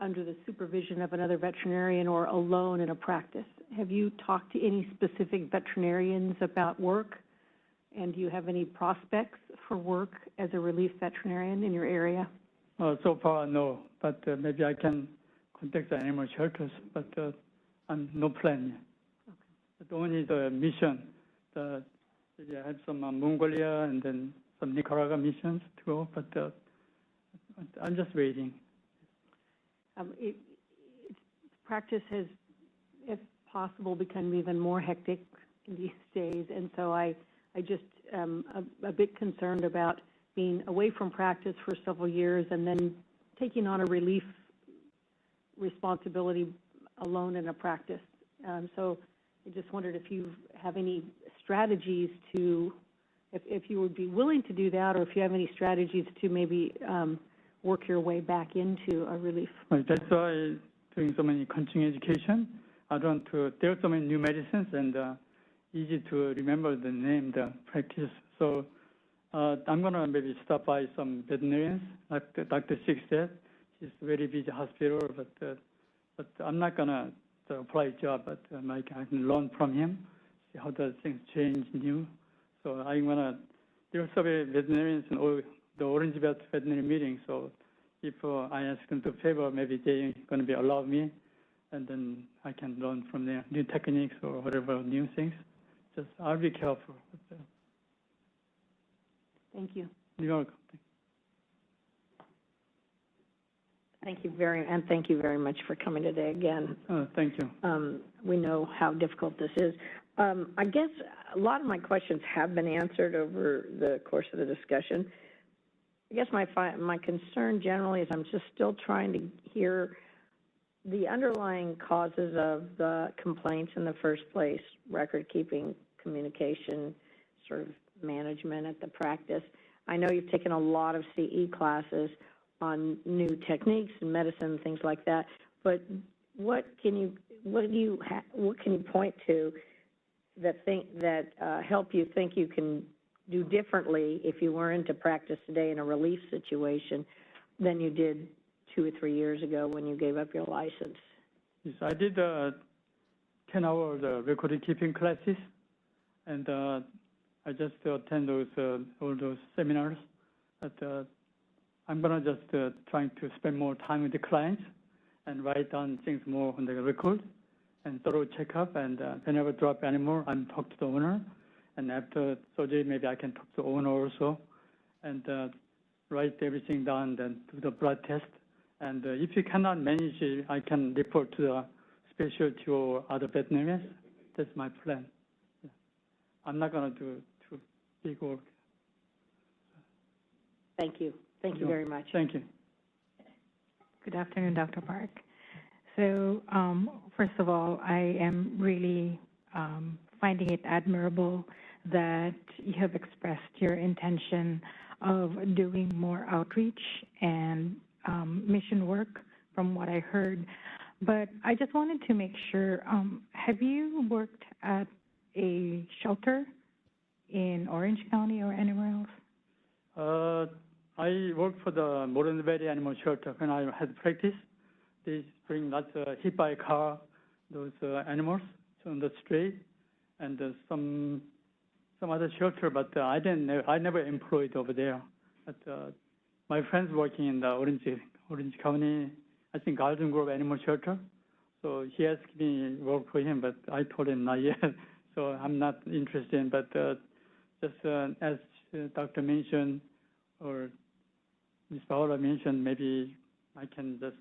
under the supervision of another veterinarian or alone in a practice. Have you talked to any specific veterinarians about work? And do you have any prospects for work as a relief veterinarian in your area? So far, no, but maybe I can contact the animal shelters, but no plan yet. Okay. But only the mission. I have some Mongolia and then some Nicaragua missions to go, but I'm just waiting. Practice has, if possible, become even more hectic in these days, and so I just am a bit concerned about being away from practice for several years and then taking on a relief responsibility alone in a practice. So I just wondered if you have any strategies to, if you would be willing to do that, or if you have any strategies to maybe work your way back into a relief. Right, that's why doing so many continuing education. There are so many new medicines and easy to remember the name, the practice. So I'm gonna maybe stop by some veterinarians, like Dr. Six said. He's a very busy hospital, but I'm not gonna apply a job, but I can learn from him, see how does things change new. So there are so many veterinarians in all the Orange Belt veterinary meeting. So if I ask them to favor, maybe they're going to be allow me, and then I can learn from their new techniques or whatever new things. Just I'll be careful. Thank you. You're welcome. Thank you very much for coming today again. Thank you. We know how difficult this is. I guess a lot of my questions have been answered over the course of the discussion. I guess my concern generally is I'm just still trying to hear the underlying causes of the complaints in the first place, record keeping, communication, sort of management at the practice. I know you've taken a lot of CE classes on new techniques and medicine and things like that, but what can you point to that help you think you can do differently if you were into practice today in a relief situation than you did 2 or 3 years ago when you gave up your license? Yes, I did 10-hour record keeping classes, and I just attend all those seminars. But I'm gonna just trying to spend more time with the clients and write down things more on the record and thorough checkup. And whenever drop animal, I'm talk to the owner. And after surgery, maybe I can talk to the owner also, and write everything down, then do the blood test. And if you cannot manage it, I can report to the specialty or other veterinarians. That's my plan. Yeah. I'm not going to do too big work. Thank you. Thank you very much. Thank you. Good afternoon, Dr. Park. So first of all, I am really finding it admirable that you have expressed your intention of doing more outreach and mission work from what I heard. But I just wanted to make sure, have you worked at a shelter in Orange County or anywhere else? I worked for the Modern Veterinary Animal Shelter when I had practice. They bring lots of hit by a car, those animals on the street, and some other shelter, but I never employed over there. But my friend's working in the Orange County, I think Garden Grove Animal Shelter. So he asked me to work for him, but I told him not yet. So I'm not interested. But just as Dr. mentioned, or Ms. Paola mentioned, maybe I can just.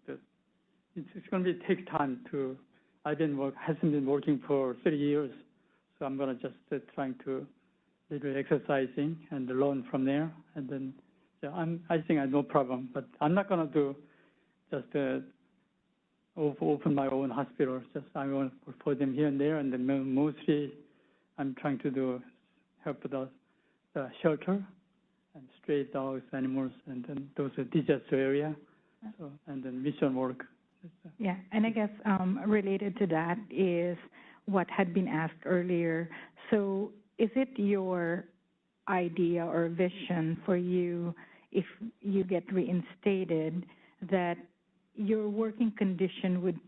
It's going to take time to. Hasn't been working for 30 years, so I'm going to just trying to little exercising and learn from there, and then I think I have no problem. But I'm not going to do just open my own hospital. Just I want to put them here and there, and then mostly I'm trying to do help the shelter and stray dogs, animals, and then those disaster area, so, and then mission work. Yeah, and I guess related to that is what had been asked earlier. So is it your idea or vision for you, if you get reinstated, that your working condition would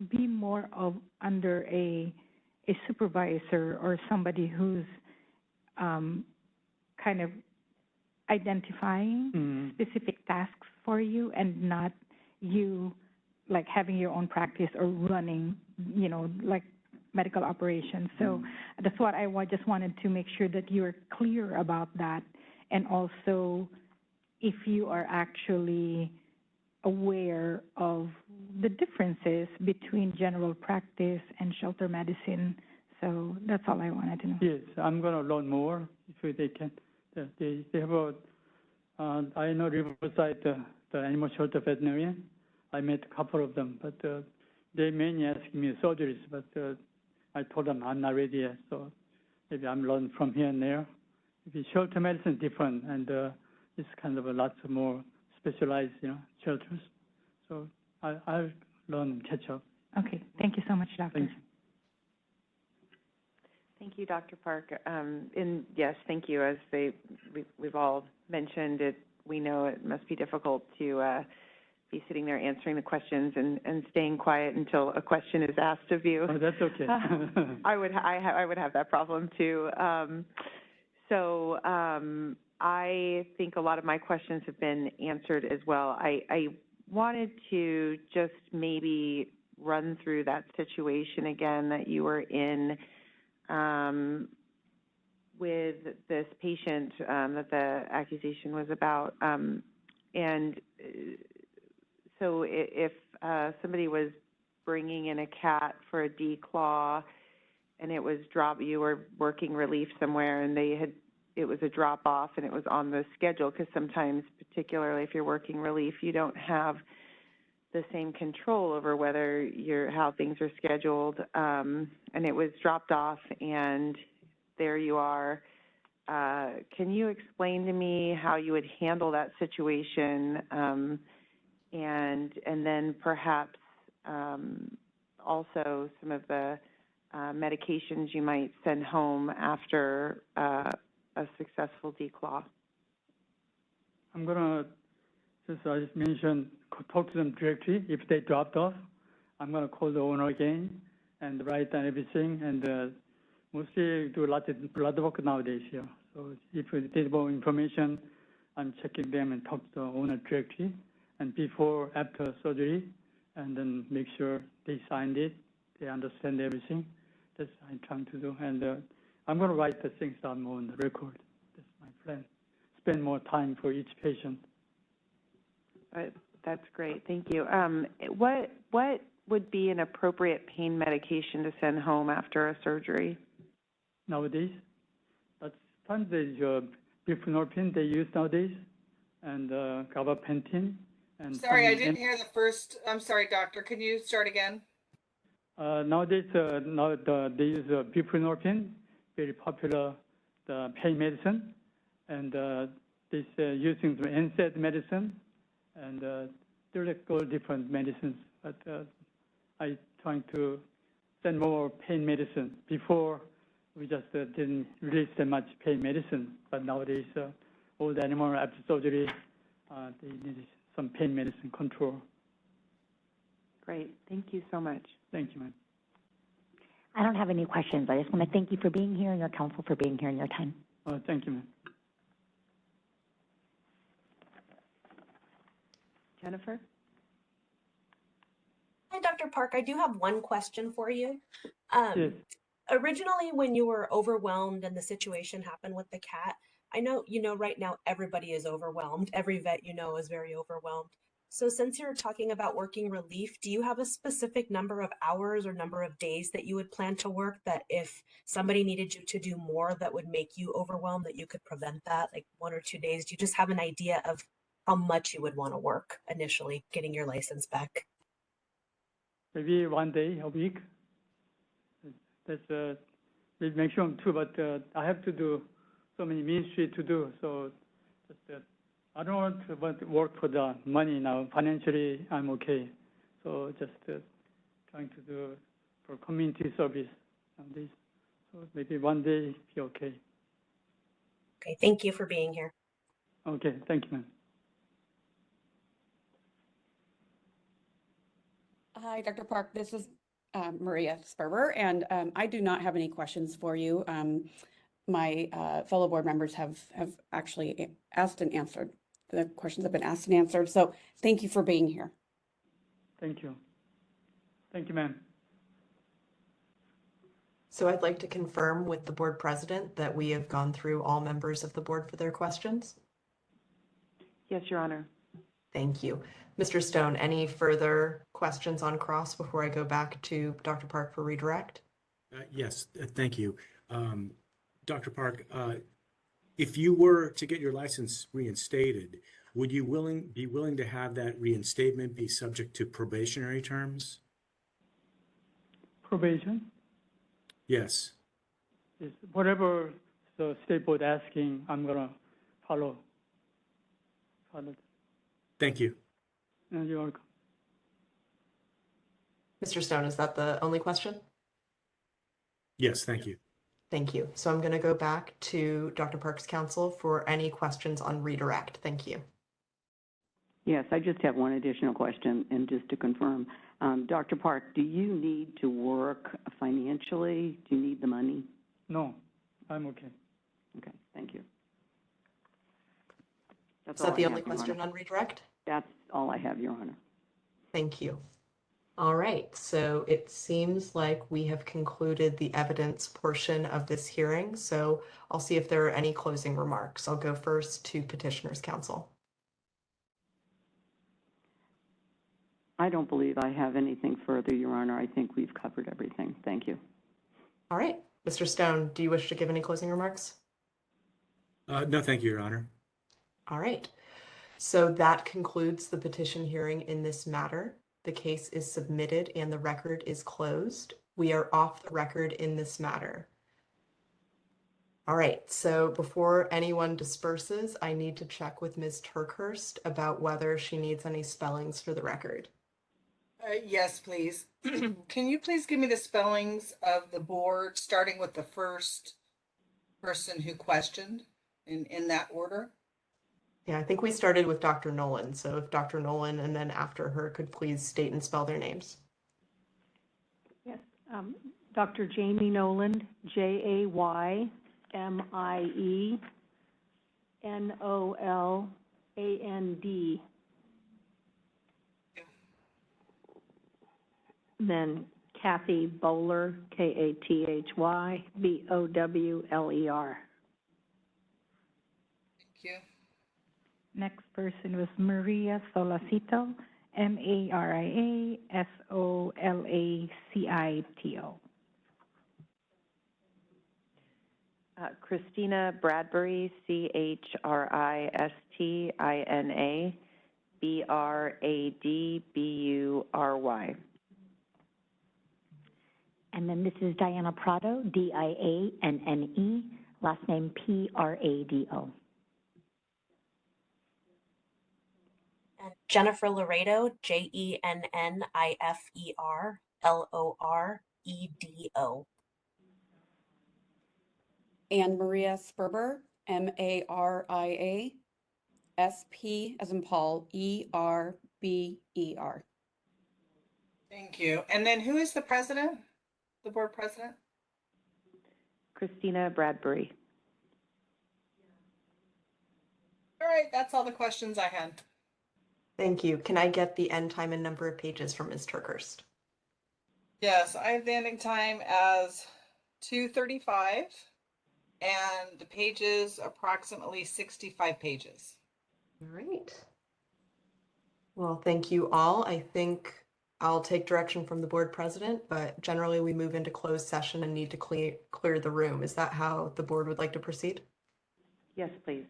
be more of under a supervisor or somebody who's kind of identifying specific tasks for you, and not you like having your own practice or running, like medical operations? So that's what I just wanted to make sure that you're clear about that, and also if you are actually aware of the differences between general practice and shelter medicine. So that's all I wanted to know. Yes, I'm going to learn more if they can. They have a, I know Riverside, the animal shelter veterinarian. I met a couple of them, but they mainly ask me surgeries, but I told them I'm not ready yet, so maybe I'm learning from here and there. If shelter medicine is different, and it's kind of a lot more specialized, shelters. So I'll learn and catch up. Okay, thank you so much, Doctor. Thank you. Thank you, Dr. Park. And yes, thank you. As we've all mentioned, we know it must be difficult to be sitting there answering the questions and staying quiet until a question is asked of you. Oh, that's okay. I would have that problem too. So I think a lot of my questions have been answered as well. I wanted to just maybe run through that situation again that you were in with this patient that the accusation was about. And so if somebody was bringing in a cat for a declaw and it was you were working relief somewhere and it was a drop off and it was on the schedule, because sometimes, particularly if you're working relief, you don't have the same control over how things are scheduled, and it was dropped off and there you are. Can you explain to me how you would handle that situation, and then perhaps also some of the medications you might send home after a successful declaw? I'm gonna I just mentioned, talk to them directly. If they dropped off, I'm gonna call the owner again and write down everything, and mostly do a lot of blood work nowadays here. So if there's more information, I'm checking them and talk to the owner directly, and before, after surgery, and then make sure they signed it, they understand everything. That's what I'm trying to do, and I'm going to write the things down more on the record. That's my plan. Spend more time for each patient. That's great. Thank you. What would be an appropriate pain medication to send home after a surgery? Nowadays, sometimes there's buprenorphine they use nowadays, and gabapentin. And sorry, I didn't hear the first. I'm sorry, doctor. Can you start again? Nowadays, they use buprenorphine, very popular the pain medicine, and this using the NSAID medicine, and they're like all different medicines. But I trying to send more pain medicine. Before, we just didn't release that much pain medicine, but nowadays, all the animals after surgery, they need some pain medicine control. Great. Thank you so much. Thank you, ma'am. I don't have any questions. I just want to thank you for being here and your counsel for being here in your time. Thank you, ma'am. Jennifer? Hi, Dr. Park. I do have one question for you. Yes. Originally, when you were overwhelmed and the situation happened with the cat, I know, right now everybody is overwhelmed. Every vet is very overwhelmed. So since you're talking about working relief, do you have a specific number of hours or number of days that you would plan to work, that if somebody needed you to do more that would make you overwhelmed, that you could prevent that, like 1 or 2 days? Do you just have an idea of how much you would want to work initially getting your license back? Maybe 1 day a week. That's maximum too, but I have to do so many ministry to do. So just, I don't want to work for the money now. Financially, I'm okay. So just trying to do for community service on this. So maybe 1 day be okay. Okay, thank you for being here. Okay, thank you, ma'am. Hi, Dr. Park. This is Maria Sperber, and I do not have any questions for you. My fellow board members have actually asked and answered. The questions have been asked and answered. So thank you for being here. Thank you. Thank you, ma'am. So I'd like to confirm with the board president that we have gone through all members of the board for their questions. Yes, Your Honor. Thank you. Mr. Stone, any further questions on cross before I go back to Dr. Park for redirect? Yes, thank you. Dr. Park, if you were to get your license reinstated, would you be willing to have that reinstatement be subject to probationary terms? Probation? Yes. Is whatever the state board asking, I'm gonna follow. Thank you. You're welcome. Mr. Stone, is that the only question? Yes, thank you. Thank you. So I'm going to go back to Dr. Park's counsel for any questions on redirect. Thank you. Yes, I just have one additional question, and just to confirm, Dr. Park, do you need to work financially? Do you need the money? No, I'm okay. Okay, thank you. That's Is that the only question on redirect? That's all I have, Your Honor. Thank you. All right, so it seems like we have concluded the evidence portion of this hearing. So I'll see if there are any closing remarks. I'll go first to Petitioner's Counsel. I don't believe I have anything further, Your Honor. I think we've covered everything. Thank you. All right. Mr. Stone, do you wish to give any closing remarks? No, thank you, Your Honor. All right. So that concludes the petition hearing in this matter. The case is submitted and the record is closed. We are off the record in this matter. All right, so before anyone disperses, I need to check with Ms. Turkhurst about whether she needs any spellings for the record. Yes, please. Can you please give me the spellings of the board, starting with the first person who questioned in that order? Yeah, I think we started with Dr. Nolan. So if Dr. Nolan and then after her could please state and spell their names. Yes, Dr. Jamie Noland, Jaymie-Noland. Then Kathy Bowler, Kathybowler. Thank you. Next person was Maria Solacito, Mariasolacito. Christina Bradbury, Christina Bradbury. And then this is Diana Prado, Dianne, last name Prado. And Jennifer Laredo, Jennifer Loredo. And Maria Sperber, Maria SP as in Paul, ERBER. Thank you. And then who is the president, the board president? Christina Bradbury. All right, that's all the questions I had. Thank you. Can I get the end time and number of pages from Ms. Turkhurst? Yes, I have the ending time as 2:35 and the pages approximately 65 pages. All right. Well, thank you all. I think I'll take direction from the board president, but generally we move into closed session and need to clear the room. Is that how the board would like to proceed? Yes, please.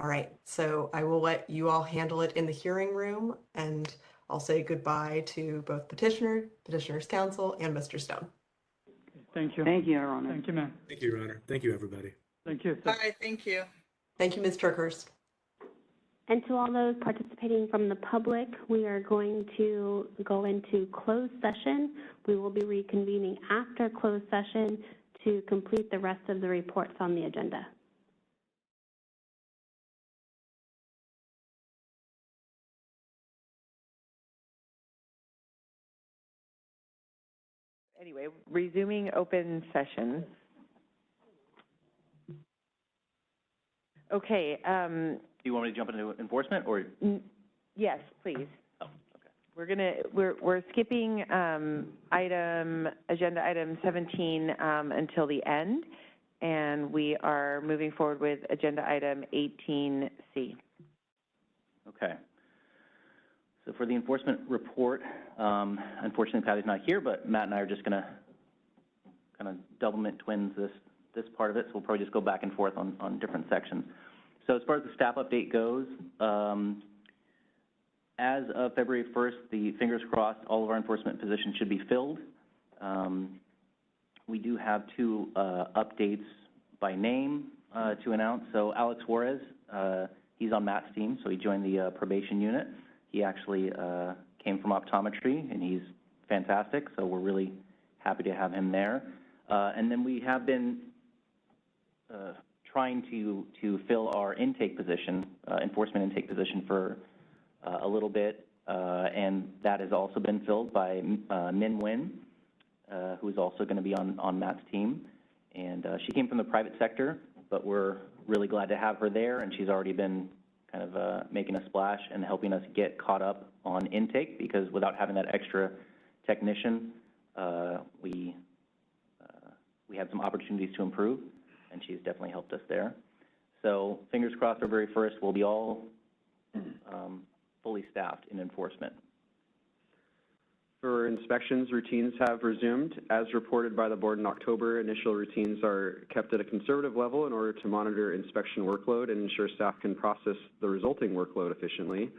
All right, so I will let you all handle it in the hearing room, and I'll say goodbye to both petitioner's counsel, and Mr. Stone. Thank you. Thank you, Your Honor. Thank you, ma'am. Thank you, Your Honor. Thank you, everybody. Thank you. All right, thank you. Thank you, Ms. Turkhurst. And to all those participating from the public, we are going to go into closed session. We will be reconvening after closed session to complete the rest of the reports on the agenda. Anyway, resuming open session. Okay. Do you want me to jump into enforcement, or? Yes, please. Oh, okay. We're skipping agenda item 17 until the end, and we are moving forward with agenda item 18C. Okay. So for the enforcement report, unfortunately Patty's not here, but Matt and I are just going to kind of doublemint twins this part of it, so we'll probably just go back and forth on different sections. So as far as the staff update goes, as of February 1st, the fingers crossed, all of our enforcement positions should be filled. We do have two updates by name to announce. So Alex Juarez, he's on Matt's team, so he joined the probation unit. He actually came from optometry, and he's fantastic, so we're really happy to have him there. And then we have been trying to fill our intake position, enforcement intake position for a little bit, and that has also been filled by Min Nguyen, who is also going to be on Matt's team. And she came from the private sector, but we're really glad to have her there, and she's already been kind of making a splash and helping us get caught up on intake, because without having that extra technician, we had some opportunities to improve, and she's definitely helped us there. So fingers crossed, February 1st, we'll be all fully staffed in enforcement. For inspections, routines have resumed. As reported by the board in October, initial routines are kept at a conservative level in order to monitor inspection workload and ensure staff can process the resulting workload efficiently.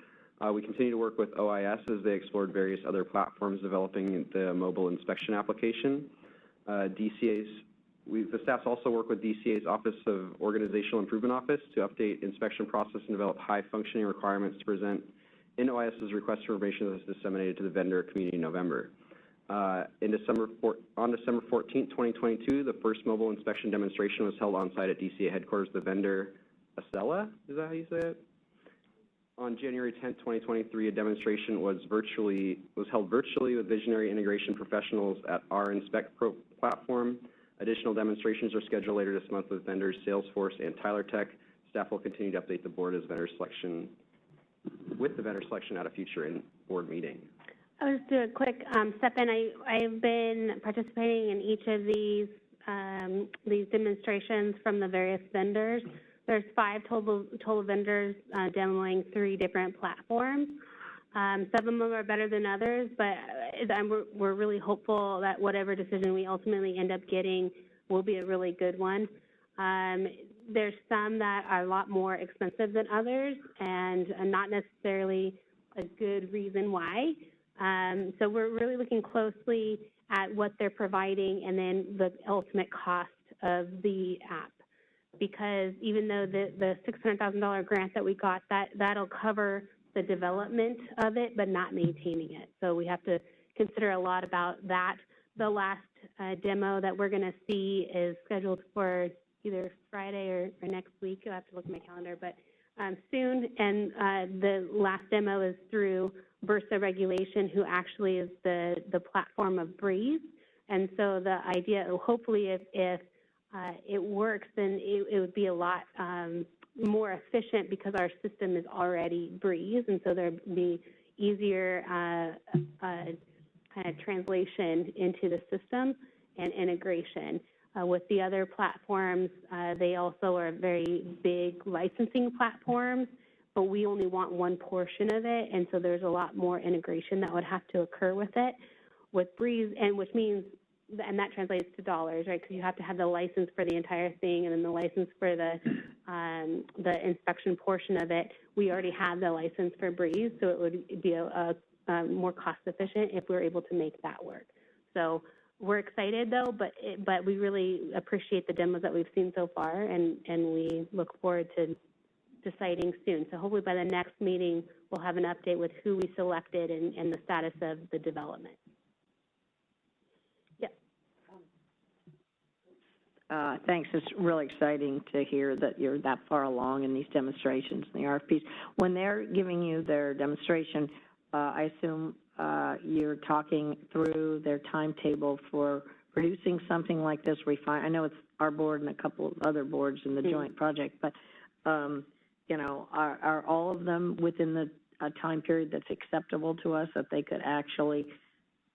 We continue to work with OIS as they explored various other platforms developing the mobile inspection application. The staffs also work with DCA's Office of Organizational Improvement Office to update inspection process and develop high-functioning requirements to present in OIS's request for information that was disseminated to the vendor community in November. On December 14, 2022, the first mobile inspection demonstration was held on-site at DCA headquarters of the vendor Acela, is that how you say it? On January 10, 2023, a demonstration was held virtually with visionary integration professionals at our Inspect Pro platform. Additional demonstrations are scheduled later this month with vendors Salesforce and Tyler Tech. Staff will continue to update the board as vendor selection at a future board meeting. I'll just do a quick step in. I've been participating in each of these demonstrations from the various vendors. There's 5 total vendors demoing 3 different platforms. Some of them are better than others, but we're really hopeful that whatever decision we ultimately end up getting will be a really good one. There's some that are a lot more expensive than others and not necessarily a good reason why. So we're really looking closely at what they're providing and then the ultimate cost of the app. Because even though the $600,000 grant that we got, that'll cover the development of it, but not maintaining it. So we have to consider a lot about that. The last demo that we're going to see is scheduled for either Friday or next week. I'll have to look at my calendar, but soon. And the last demo is through BRSA Regulation, who actually is the platform of Breeze. And so the idea, hopefully, if it works, then it would be a lot more efficient because our system is already Breeze, and so there'd be easier kind of translation into the system and integration. With the other platforms, they also are very big licensing platforms, but we only want one portion of it, and so there's a lot more integration that would have to occur with it. With Breeze, and which means, and that translates to dollars, right? Because you have to have the license for the entire thing, and then the license for the inspection portion of it. We already have the license for Breeze, so it would be a more cost efficient if we were able to make that work. So we're excited though, but we really appreciate the demos that we've seen so far, and we look forward to deciding soon. So hopefully by the next meeting, we'll have an update with who we selected and the status of the development. Thanks. It's really exciting to hear that you're that far along in these demonstrations and the RFPs. When they're giving you their demonstration, I assume you're talking through their timetable for producing something like this. I know it's our board and a couple of other boards in the joint project, but you know, are all of them within a time period that's acceptable to us, that they could actually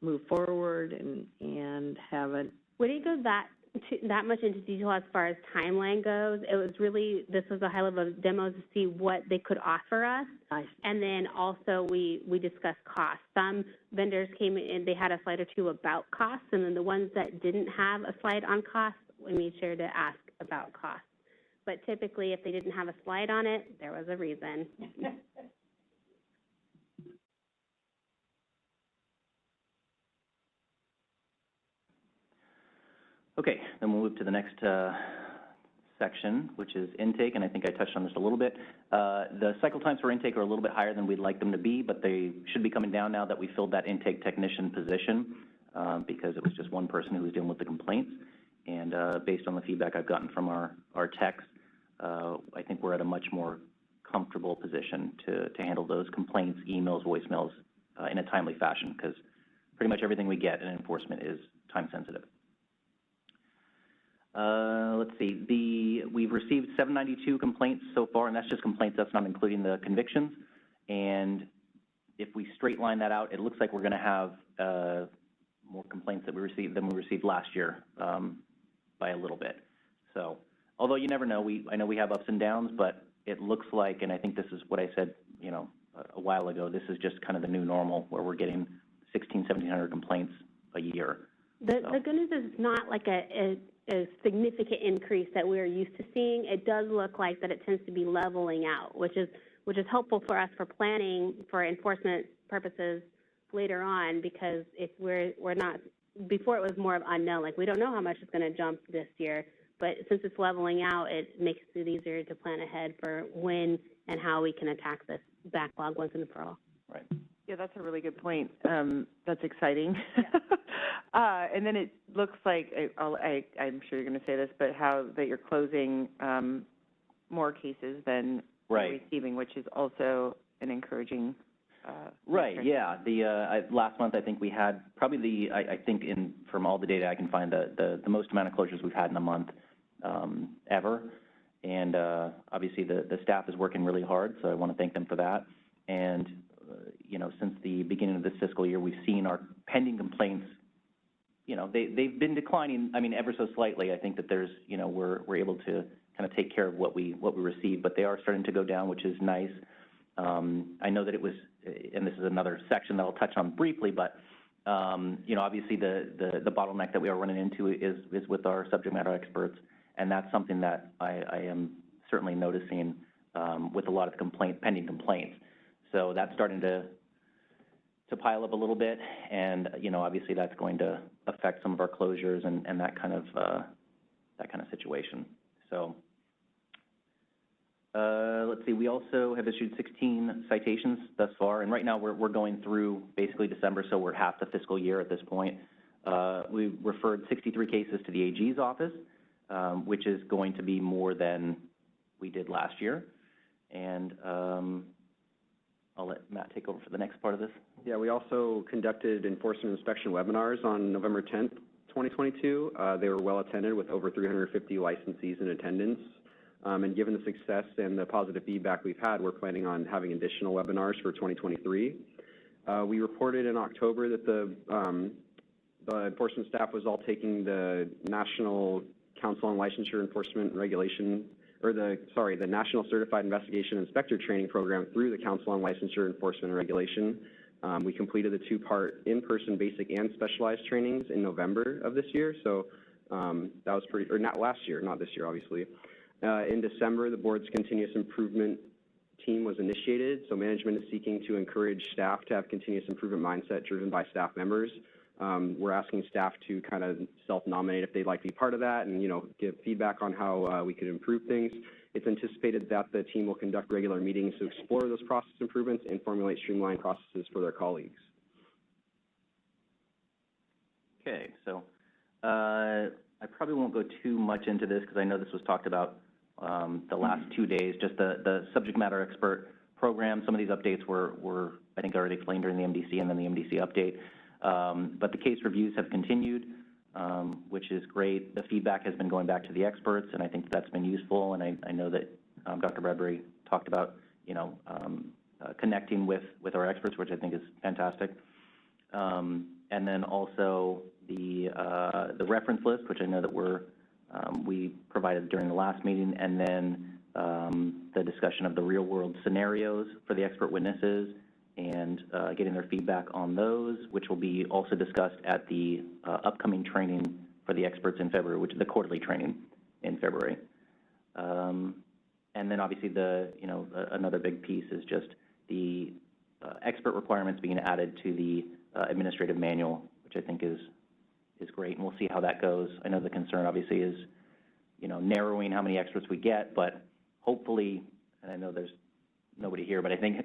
move forward and have it? We didn't go that much into detail as far as timeline goes. It was really, this was a high level demo to see what they could offer us. Nice. And then also we discussed costs. Some vendors came in, they had a slide or two about costs, and then the ones that didn't have a slide on costs, we made sure to ask about costs. But typically, if they didn't have a slide on it, there was a reason. Okay, then we'll move to the next section, which is intake, and I think I touched on this a little bit. The cycle times for intake are a little bit higher than we'd like them to be, but they should be coming down now that we filled that intake technician position, because it was just one person who was dealing with the complaints. And based on the feedback I've gotten from our techs, I think we're at a much more comfortable position to handle those complaints, emails, voicemails in a timely fashion, because pretty much everything we get in enforcement is time sensitive. Let's see, we've received 792 complaints so far, and that's just complaints, that's not including the convictions. And if we straight line that out, it looks like we're going to have more complaints that we received than we received last year by a little bit. So, although you never know, I know we have ups and downs, but it looks like, and I think this is what I said, you know, a while ago, this is just kind of the new normal, where we're getting 1,700 complaints a year. The good news is it's not like a significant increase that we're used to seeing. It does look like that it tends to be leveling out, which is helpful for us for planning for enforcement purposes later on, because if we're not, before it was more of unknown, like we don't know how much it's going to jump this year, but since it's leveling out, it makes it easier to plan ahead for when and how we can attack this backlog once and for all. Right. Yeah, that's a really good point. That's exciting. And then it looks like, I'm sure you're going to say this, but how that you're closing more cases than right. you're receiving, which is also an encouraging right, metric. yeah. The last month, I think we had probably I think from all the data I can find, the most amount of closures we've had in a month ever. And obviously the staff is working really hard, so I want to thank them for that. And since the beginning of this fiscal year, we've seen our pending complaints, they've been declining, ever so slightly. I think that there's, we're able to kind of take care of what we receive, but they are starting to go down, which is nice. I know that it was, and this is another section that I'll touch on briefly, but, obviously the bottleneck that we are running into is with our subject matter experts, and that's something that I am certainly noticing with a lot of pending complaints. So that's starting to pile up a little bit, and obviously that's going to affect some of our closures and that kind of situation. So let's see. We also have issued 16 citations thus far, and right now we're going through basically December, so we're half the fiscal year at this point. We referred 63 cases to the AG's office, which is going to be more than we did last year, and I'll let Matt take over for the next part of this. Yeah, we also conducted enforcement inspection webinars on November 10th, 2022. They were well attended with over 350 licensees in attendance. And given the success and the positive feedback we've had, we're planning on having additional webinars for 2023. We reported in October that the enforcement staff was all taking the National Council on Licensure Enforcement and Regulation, or the National Certified Investigation Inspector Training Program through the Council on Licensure Enforcement and Regulation. We completed the two-part in-person basic and specialized trainings in November of this year, so that was pretty, or not last year, not this year, obviously. In December, the board's continuous improvement team was initiated, so management is seeking to encourage staff to have continuous improvement mindset driven by staff members. We're asking staff to kind of self-nominate if they'd like to be part of that and, give feedback on how we could improve things. It's anticipated that the team will conduct regular meetings to explore those process improvements and formulate streamlined processes for their colleagues. Okay, so I probably won't go too much into this because I know this was talked about the last 2 days, just the subject matter expert program. Some of these updates were I think, already explained during the MDC and then the MDC update. But the case reviews have continued, which is great. The feedback has been going back to the experts, and I think that's been useful. And I know that Dr. Bradbury talked about, connecting with our experts, which I think is fantastic. And then also the reference list, which I know that we provided during the last meeting, and then the discussion of the real-world scenarios for the expert witnesses, and getting their feedback on those, which will be also discussed at the upcoming training for the experts in February, which is the quarterly training in February. And then obviously another big piece is just the expert requirements being added to the administrative manual, which I think is great, and we'll see how that goes. I know the concern obviously is, narrowing how many experts we get, but hopefully, and I know there's nobody here, but I think,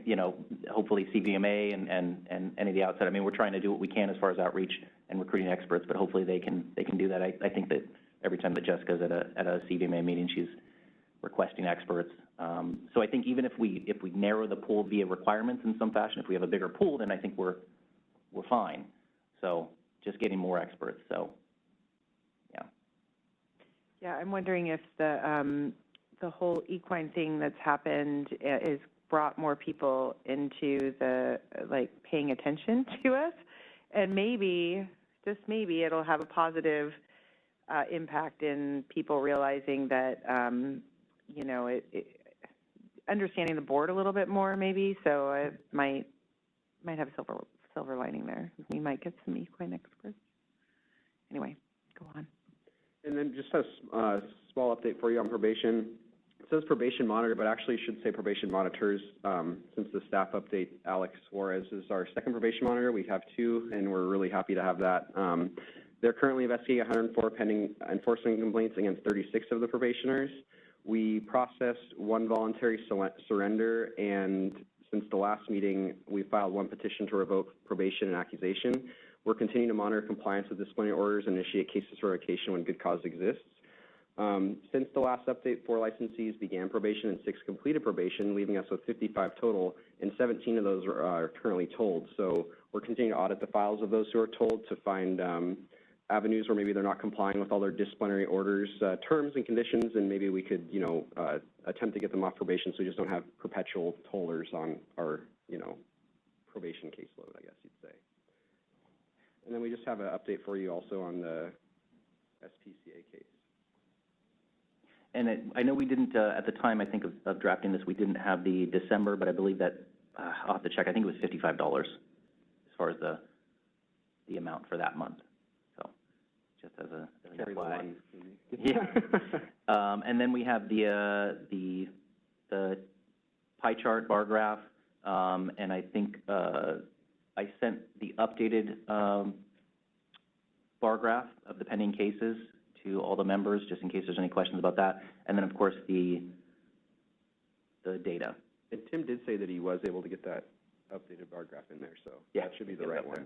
hopefully CVMA and any of the outside, we're trying to do what we can as far as outreach and recruiting experts, but hopefully they can do that. I think that every time that Jessica's at a CVMA meeting, she's requesting experts. So I think even if we narrow the pool via requirements in some fashion, if we have a bigger pool, then I think we're fine. So just getting more experts, so, yeah. Yeah, I'm wondering if the whole equine thing that's happened is brought more people into the, paying attention to us, and maybe, just maybe, it'll have a positive impact in people realizing that, understanding the board a little bit more, maybe, so it might have silver lining there. We might get some equine experts. Anyway, go on. And then just a small update for you on probation. It says probation monitor, but actually should say probation monitors, since the staff update, Alex Suarez is our second probation monitor. We have two, and we're really happy to have that. They're currently investigating 104 pending enforcement complaints against 36 of the probationers. We processed one voluntary surrender, and since the last meeting, we filed one petition to revoke probation and accusation. We're continuing to monitor compliance with disciplinary orders and initiate cases for revocation when good cause exists. Since the last update, 4 licensees began probation and 6 completed probation, leaving us with 55 total, and 17 of those are currently told. So we're continuing to audit the files of those who are told to find avenues where maybe they're not complying with all their disciplinary orders, terms and conditions, and maybe we could, attempt to get them off probation so we just don't have perpetual tollers on our, probation caseload, I guess you'd say. And then we just have an update for you also on the SPCA case. And I know we didn't, at the time, I think, of drafting this, we didn't have the December, but I believe that, I'll have to check, I think it was $55 as far as the amount for that month. So, just as an FYI. Yeah. And then we have the pie chart bar graph, and I think I sent the updated bar graph of the pending cases to all the members, just in case there's any questions about that. And then, of course, the data. And Tim did say that he was able to get that updated bar graph in there, so yeah, that should be the right one.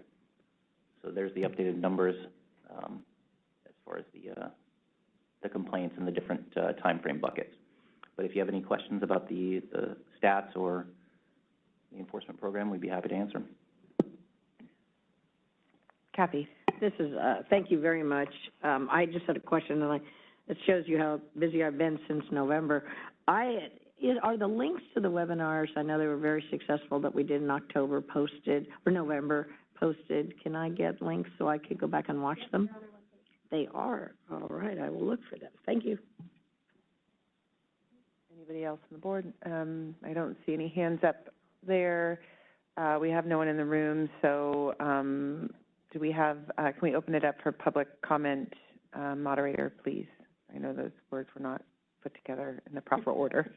So there's the updated numbers as far as the complaints and the different time frame buckets. But if you have any questions about the stats or the enforcement program, we'd be happy to answer them. Kathy. This is, thank you very much. I just had a question, and it shows you how busy I've been since November. Are the links to the webinars, I know they were very successful that we did in October posted, or November posted. Can I get links so I could go back and watch them? They are. All right, I will look for them. Thank you. Anybody else on the board? I don't see any hands up there. We have no one in the room, so do we have, can we open it up for public comment? Moderator, please. I know those words were not put together in the proper order.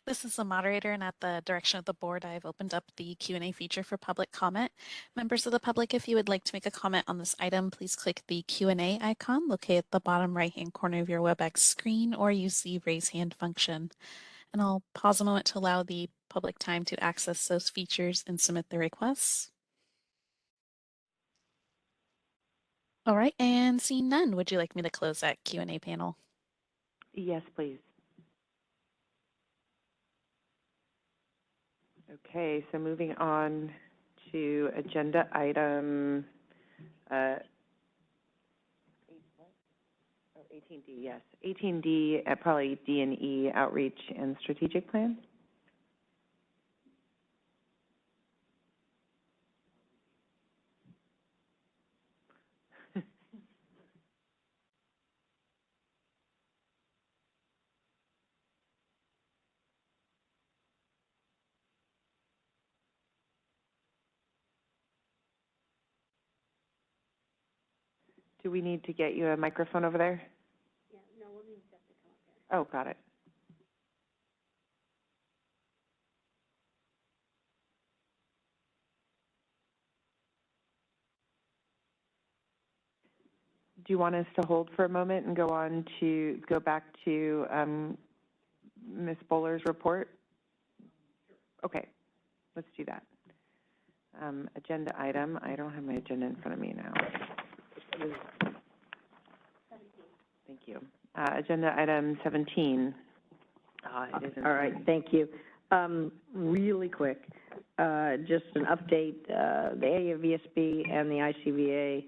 This is the moderator, and at the direction of the board, I've opened up the Q&A feature for public comment. Members of the public, if you would like to make a comment on this item, please click the Q&A icon located at the bottom right-hand corner of your WebEx screen, or use the raise hand function. And I'll pause a moment to allow the public time to access those features and submit their requests. All right, and seeing none, would you like me to close that Q&A panel? Yes, please. Okay, so moving on to agenda item 18D, yes. 18D, probably D and E, outreach and strategic plan. Do we need to get you a microphone over there? Yeah, no, we'll need Jeff to come up here. Oh, got it. Do you want us to hold for a moment and go back to Ms. Bowler's report? Okay, let's do that. Agenda item, I don't have my agenda in front of me now. 17. Thank you. Agenda item 17. All right, thank you. Really quick, just an update, the AAVSB and the ICVA,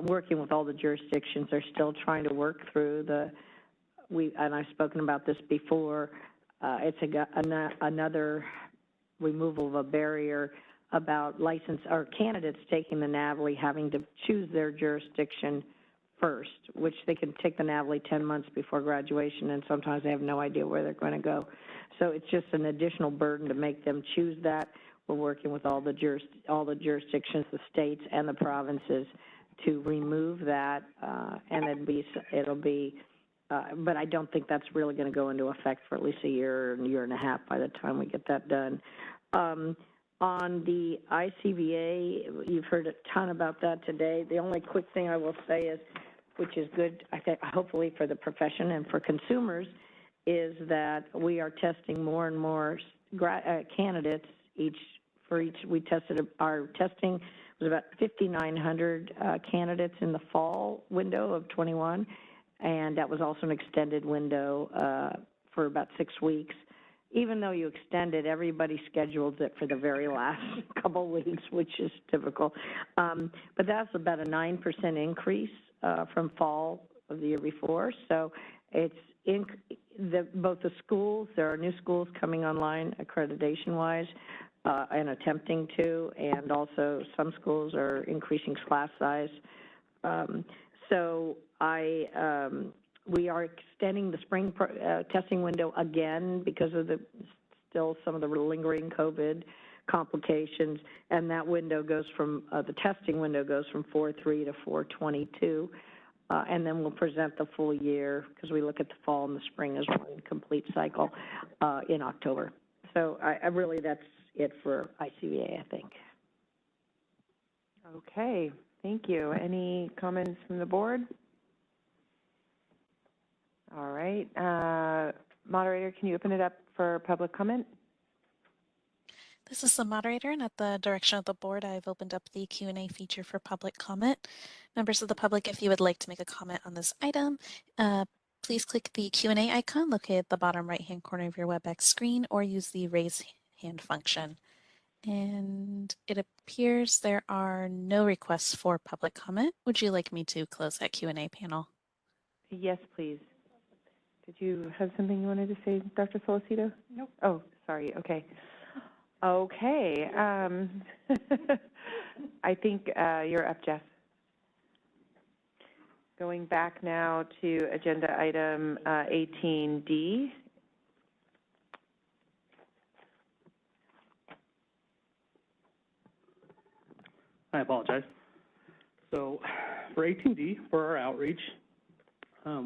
working with all the jurisdictions, are still trying to work through and I've spoken about this before, it's another removal of a barrier about candidates taking the NAVLE having to choose their jurisdiction first, which they can take the NAVLE 10 months before graduation, and sometimes they have no idea where they're going to go. So it's just an additional burden to make them choose that. we're working with all the jurisdictions, the states and the provinces to remove that, and it'll be, but I don't think that's really going to go into effect for at least a year and a half by the time we get that done. On the ICVA, you've heard a ton about that today. The only quick thing I will say is, which is good, I think, hopefully for the profession and for consumers, is that we are testing more and more candidates our testing was about 5,900 candidates in the fall window of 21, and that was also an extended window for about 6 weeks. Even though you extended, everybody scheduled it for the very last couple of weeks, which is typical. But that's about a 9% increase from fall of the year before. So it's both the schools, there are new schools coming online accreditation-wise and attempting to, and also some schools are increasing class size. We are extending the spring testing window again because of still some of the lingering COVID complications, and that window goes from, the testing window goes from 4/3 to 4/22, and then we'll present the full year because we look at the fall and the spring as one complete cycle in October. So I really, that's it for ICVA, I think. Okay, thank you. Any comments from the board? All right. Moderator, can you open it up for public comment? This is the moderator, and at the direction of the board, I've opened up the Q&A feature for public comment. Members of the public, if you would like to make a comment on this item, please click the Q&A icon located at the bottom right-hand corner of your WebEx screen, or use the raise hand function. And it appears there are no requests for public comment. Would you like me to close that Q&A panel? Yes, please. Did you have something you wanted to say, Dr. Solicito? Nope. Oh, sorry. Okay. Okay. I think you're up, Jeff. Going back now to agenda item 18D. I apologize. So for 18D, for our outreach,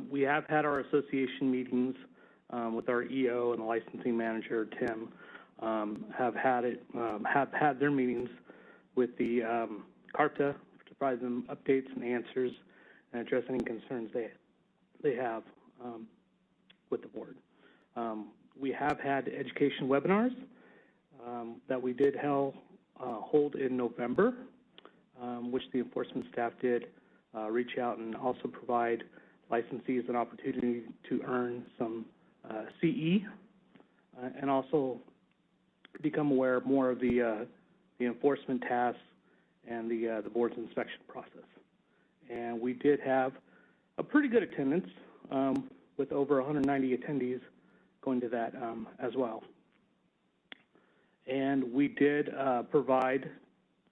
we have had our association meetings with our EO and the licensing manager, Tim, have had their meetings with the CARTA to provide them updates and answers and address any concerns they have with the board. We have had education webinars that we did hold in November, which the enforcement staff did reach out and also provide licensees an opportunity to earn some CE and also become aware more of the enforcement tasks and the board's inspection process. And we did have a pretty good attendance with over 190 attendees going to that as well. And we did provide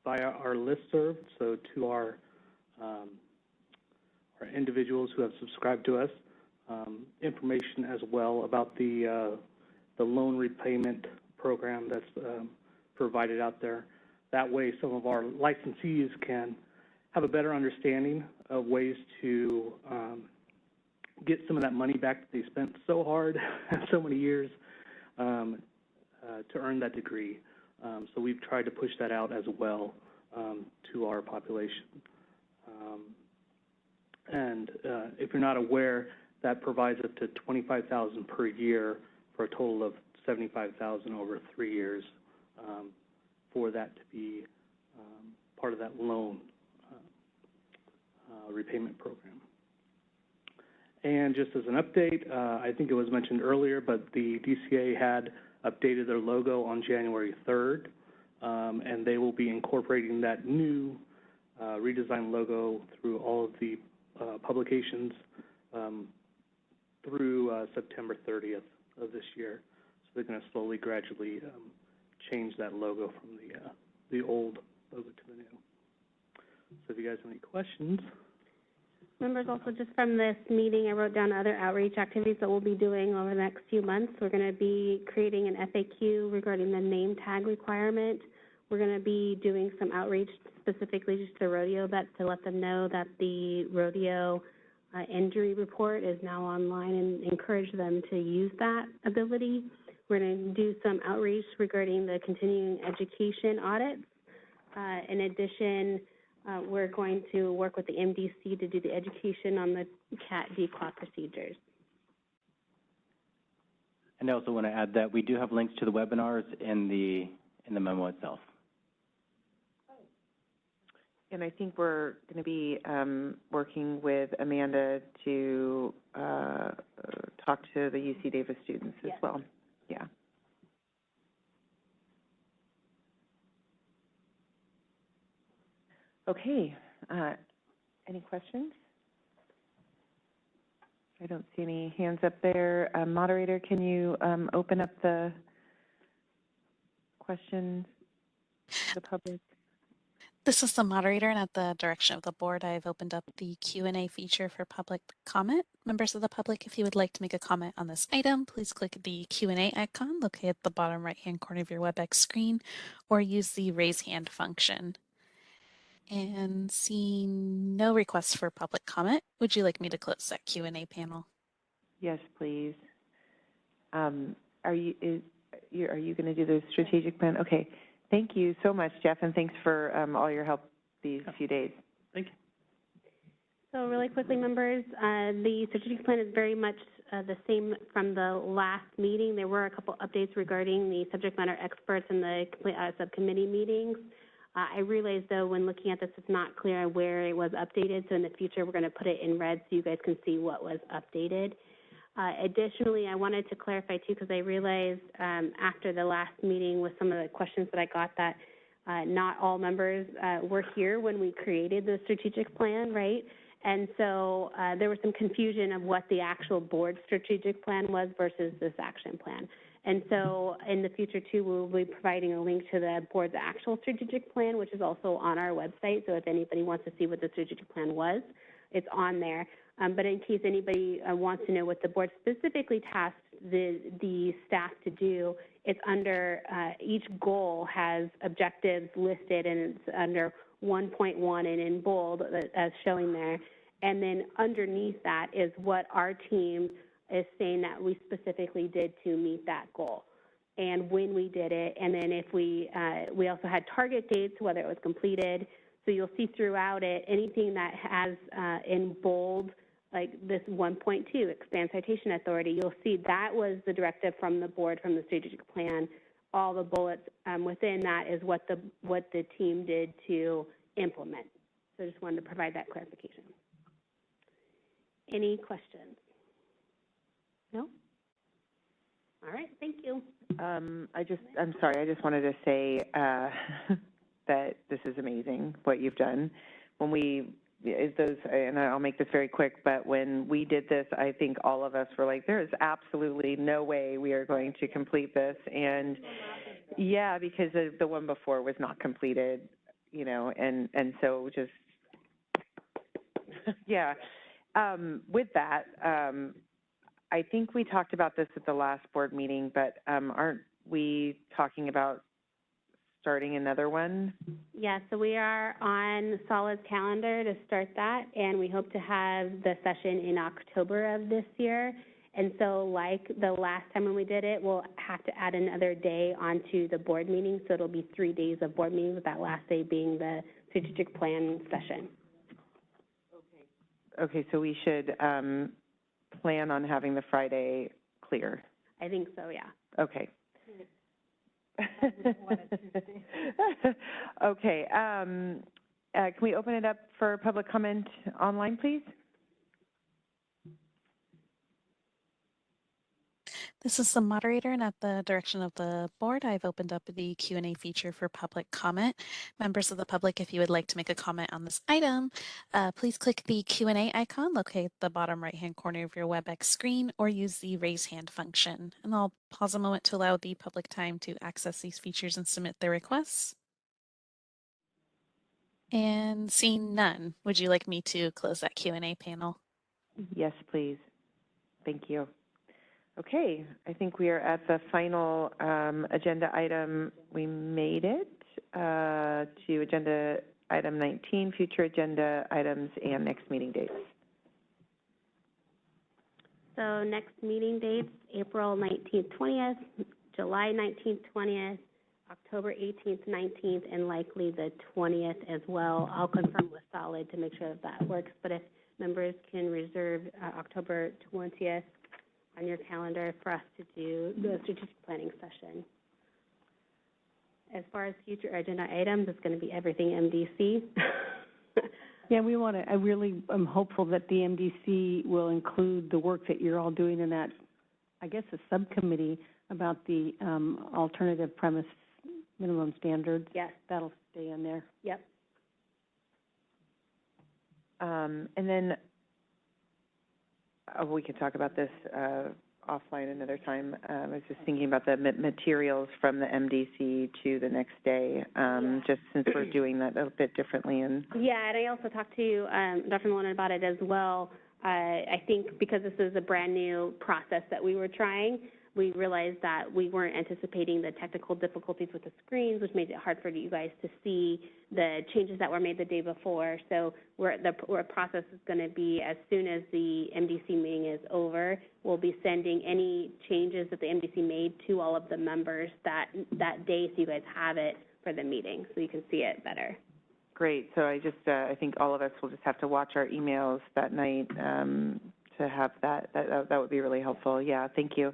via our listserv, so to our individuals who have subscribed to us, information as well about the loan repayment program that's provided out there. That way some of our licensees can have a better understanding of ways to get some of that money back that they spent so hard so many years to earn that degree. So we've tried to push that out as well to our population. And if you're not aware, that provides up to $25,000 per year for a total of $75,000 over 3 years for that to be part of that loan repayment program. And just as an update, I think it was mentioned earlier, but the DCA had updated their logo on January 3rd, and they will be incorporating that new redesigned logo through all of the publications through September 30th of this year. So they're going to slowly, gradually change that logo from the old logo to the new. So if you guys have any questions. Members, also just from this meeting, I wrote down other outreach activities that we'll be doing over the next few months. We're going to be creating an FAQ regarding the name tag requirement We're going to be doing some outreach specifically just to rodeo vets to let them know that the rodeo injury report is now online and encourage them to use that ability. We're going to do some outreach regarding the continuing education audits. In addition, we're going to work with the MDC to do the education on the cat declaw procedures. And I also want to add that we do have links to the webinars in the memo itself. And I think we're going to be working with Amanda to talk to the UC Davis students as well. Yeah. Okay. Any questions? I don't see any hands up there. Moderator, can you open up the questions to the public? This is the moderator, and at the direction of the board, I've opened up the Q&A feature for public comment. Members of the public, if you would like to make a comment on this item, please click the Q&A icon located at the bottom right-hand corner of your WebEx screen, or use the raise hand function. And seeing no requests for public comment, would you like me to close that Q&A panel? Yes, please. Are you going to do the strategic plan? Okay. Thank you so much, Jeff, and thanks for all your help these few days. Thank you. So really quickly, members, the strategic plan is very much the same from the last meeting. There were a couple updates regarding the subject matter experts and the subcommittee meetings. I realized, though, when looking at this, it's not clear where it was updated, so in the future we're going to put it in red so you guys can see what was updated. Additionally, I wanted to clarify, too, because I realized after the last meeting with some of the questions that I got that not all members were here when we created the strategic plan, right? And so there was some confusion of what the actual board strategic plan was versus this action plan. And so in the future, too, we will be providing a link to the board's actual strategic plan, which is also on our website. So if anybody wants to see what the strategic plan was, it's on there. But in case anybody wants to know what the board specifically tasked the staff to do, it's under each goal has objectives listed, and it's under 1.1 and in bold as showing there. And then underneath that is what our team is saying that we specifically did to meet that goal and when we did it. And then if we also had target dates, whether it was completed. So you'll see throughout it, anything that has in bold, like this 1.2, expand citation authority, you'll see that was the directive from the board, from the strategic plan. All the bullets within that is what the team did to implement. So I just wanted to provide that clarification. Any questions? No? All right, thank you. I'm sorry, I just wanted to say that this is amazing what you've done. And I'll make this very quick, but when we did this, I think all of us were like, there is absolutely no way we are going to complete this. And yeah, because the one before was not completed, you know, and so just, yeah. With that, I think we talked about this at the last board meeting, but aren't we talking about starting another one? Yeah, so we are on Solid's calendar to start that, and we hope to have the session in October of this year. And so like the last time when we did it, we'll have to add another day onto the board meeting, so it'll be 3 days of board meetings, with that last day being the strategic plan session. Okay, so we should plan on having the Friday clear. I think so, yeah. Okay. Okay. Can we open it up for public comment online, please? This is the moderator, and at the direction of the board, I've opened up the Q&A feature for public comment. Members of the public, if you would like to make a comment on this item, please click the Q&A icon located at the bottom right-hand corner of your WebEx screen, or use the raise hand function. And I'll pause a moment to allow the public time to access these features and submit their requests. And seeing none, would you like me to close that Q&A panel? Yes, please. Thank you. Okay, I think we are at the final agenda item. We made it. to agenda item 19, future agenda items and next meeting dates. So next meeting dates, April 19th, 20th, July 19th, 20th, October 18th, 19th, and likely the 20th as well. I'll confirm with Solid to make sure that works, but if members can reserve October 20th on your calendar for us to do the strategic planning session. As far as future agenda items, it's going to be everything MDC. Yeah, we want to, I really am hopeful that the MDC will include the work that you're all doing in that, I guess, a subcommittee about the alternative premise minimum standards. Yes. That'll stay in there. Yep. And then we could talk about this offline another time. I was just thinking about the materials from the MDC to the next day, just since we're doing that a bit differently. Yeah, and I also talked to Dr. Malone about it as well. I think because this is a brand new process that we were trying, we realized that we weren't anticipating the technical difficulties with the screens, which made it hard for you guys to see the changes that were made the day before. So our process is going to be, as soon as the MDC meeting is over, we'll be sending any changes that the MDC made to all of the members that day, so you guys have it for the meeting, so you can see it better. Great. So I think all of us will just have to watch our emails that night to have that. That would be really helpful. Yeah, thank you.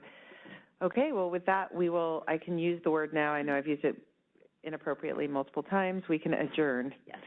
Okay, well, with that, I can use the word now. I know I've used it inappropriately multiple times. We can adjourn. Yes.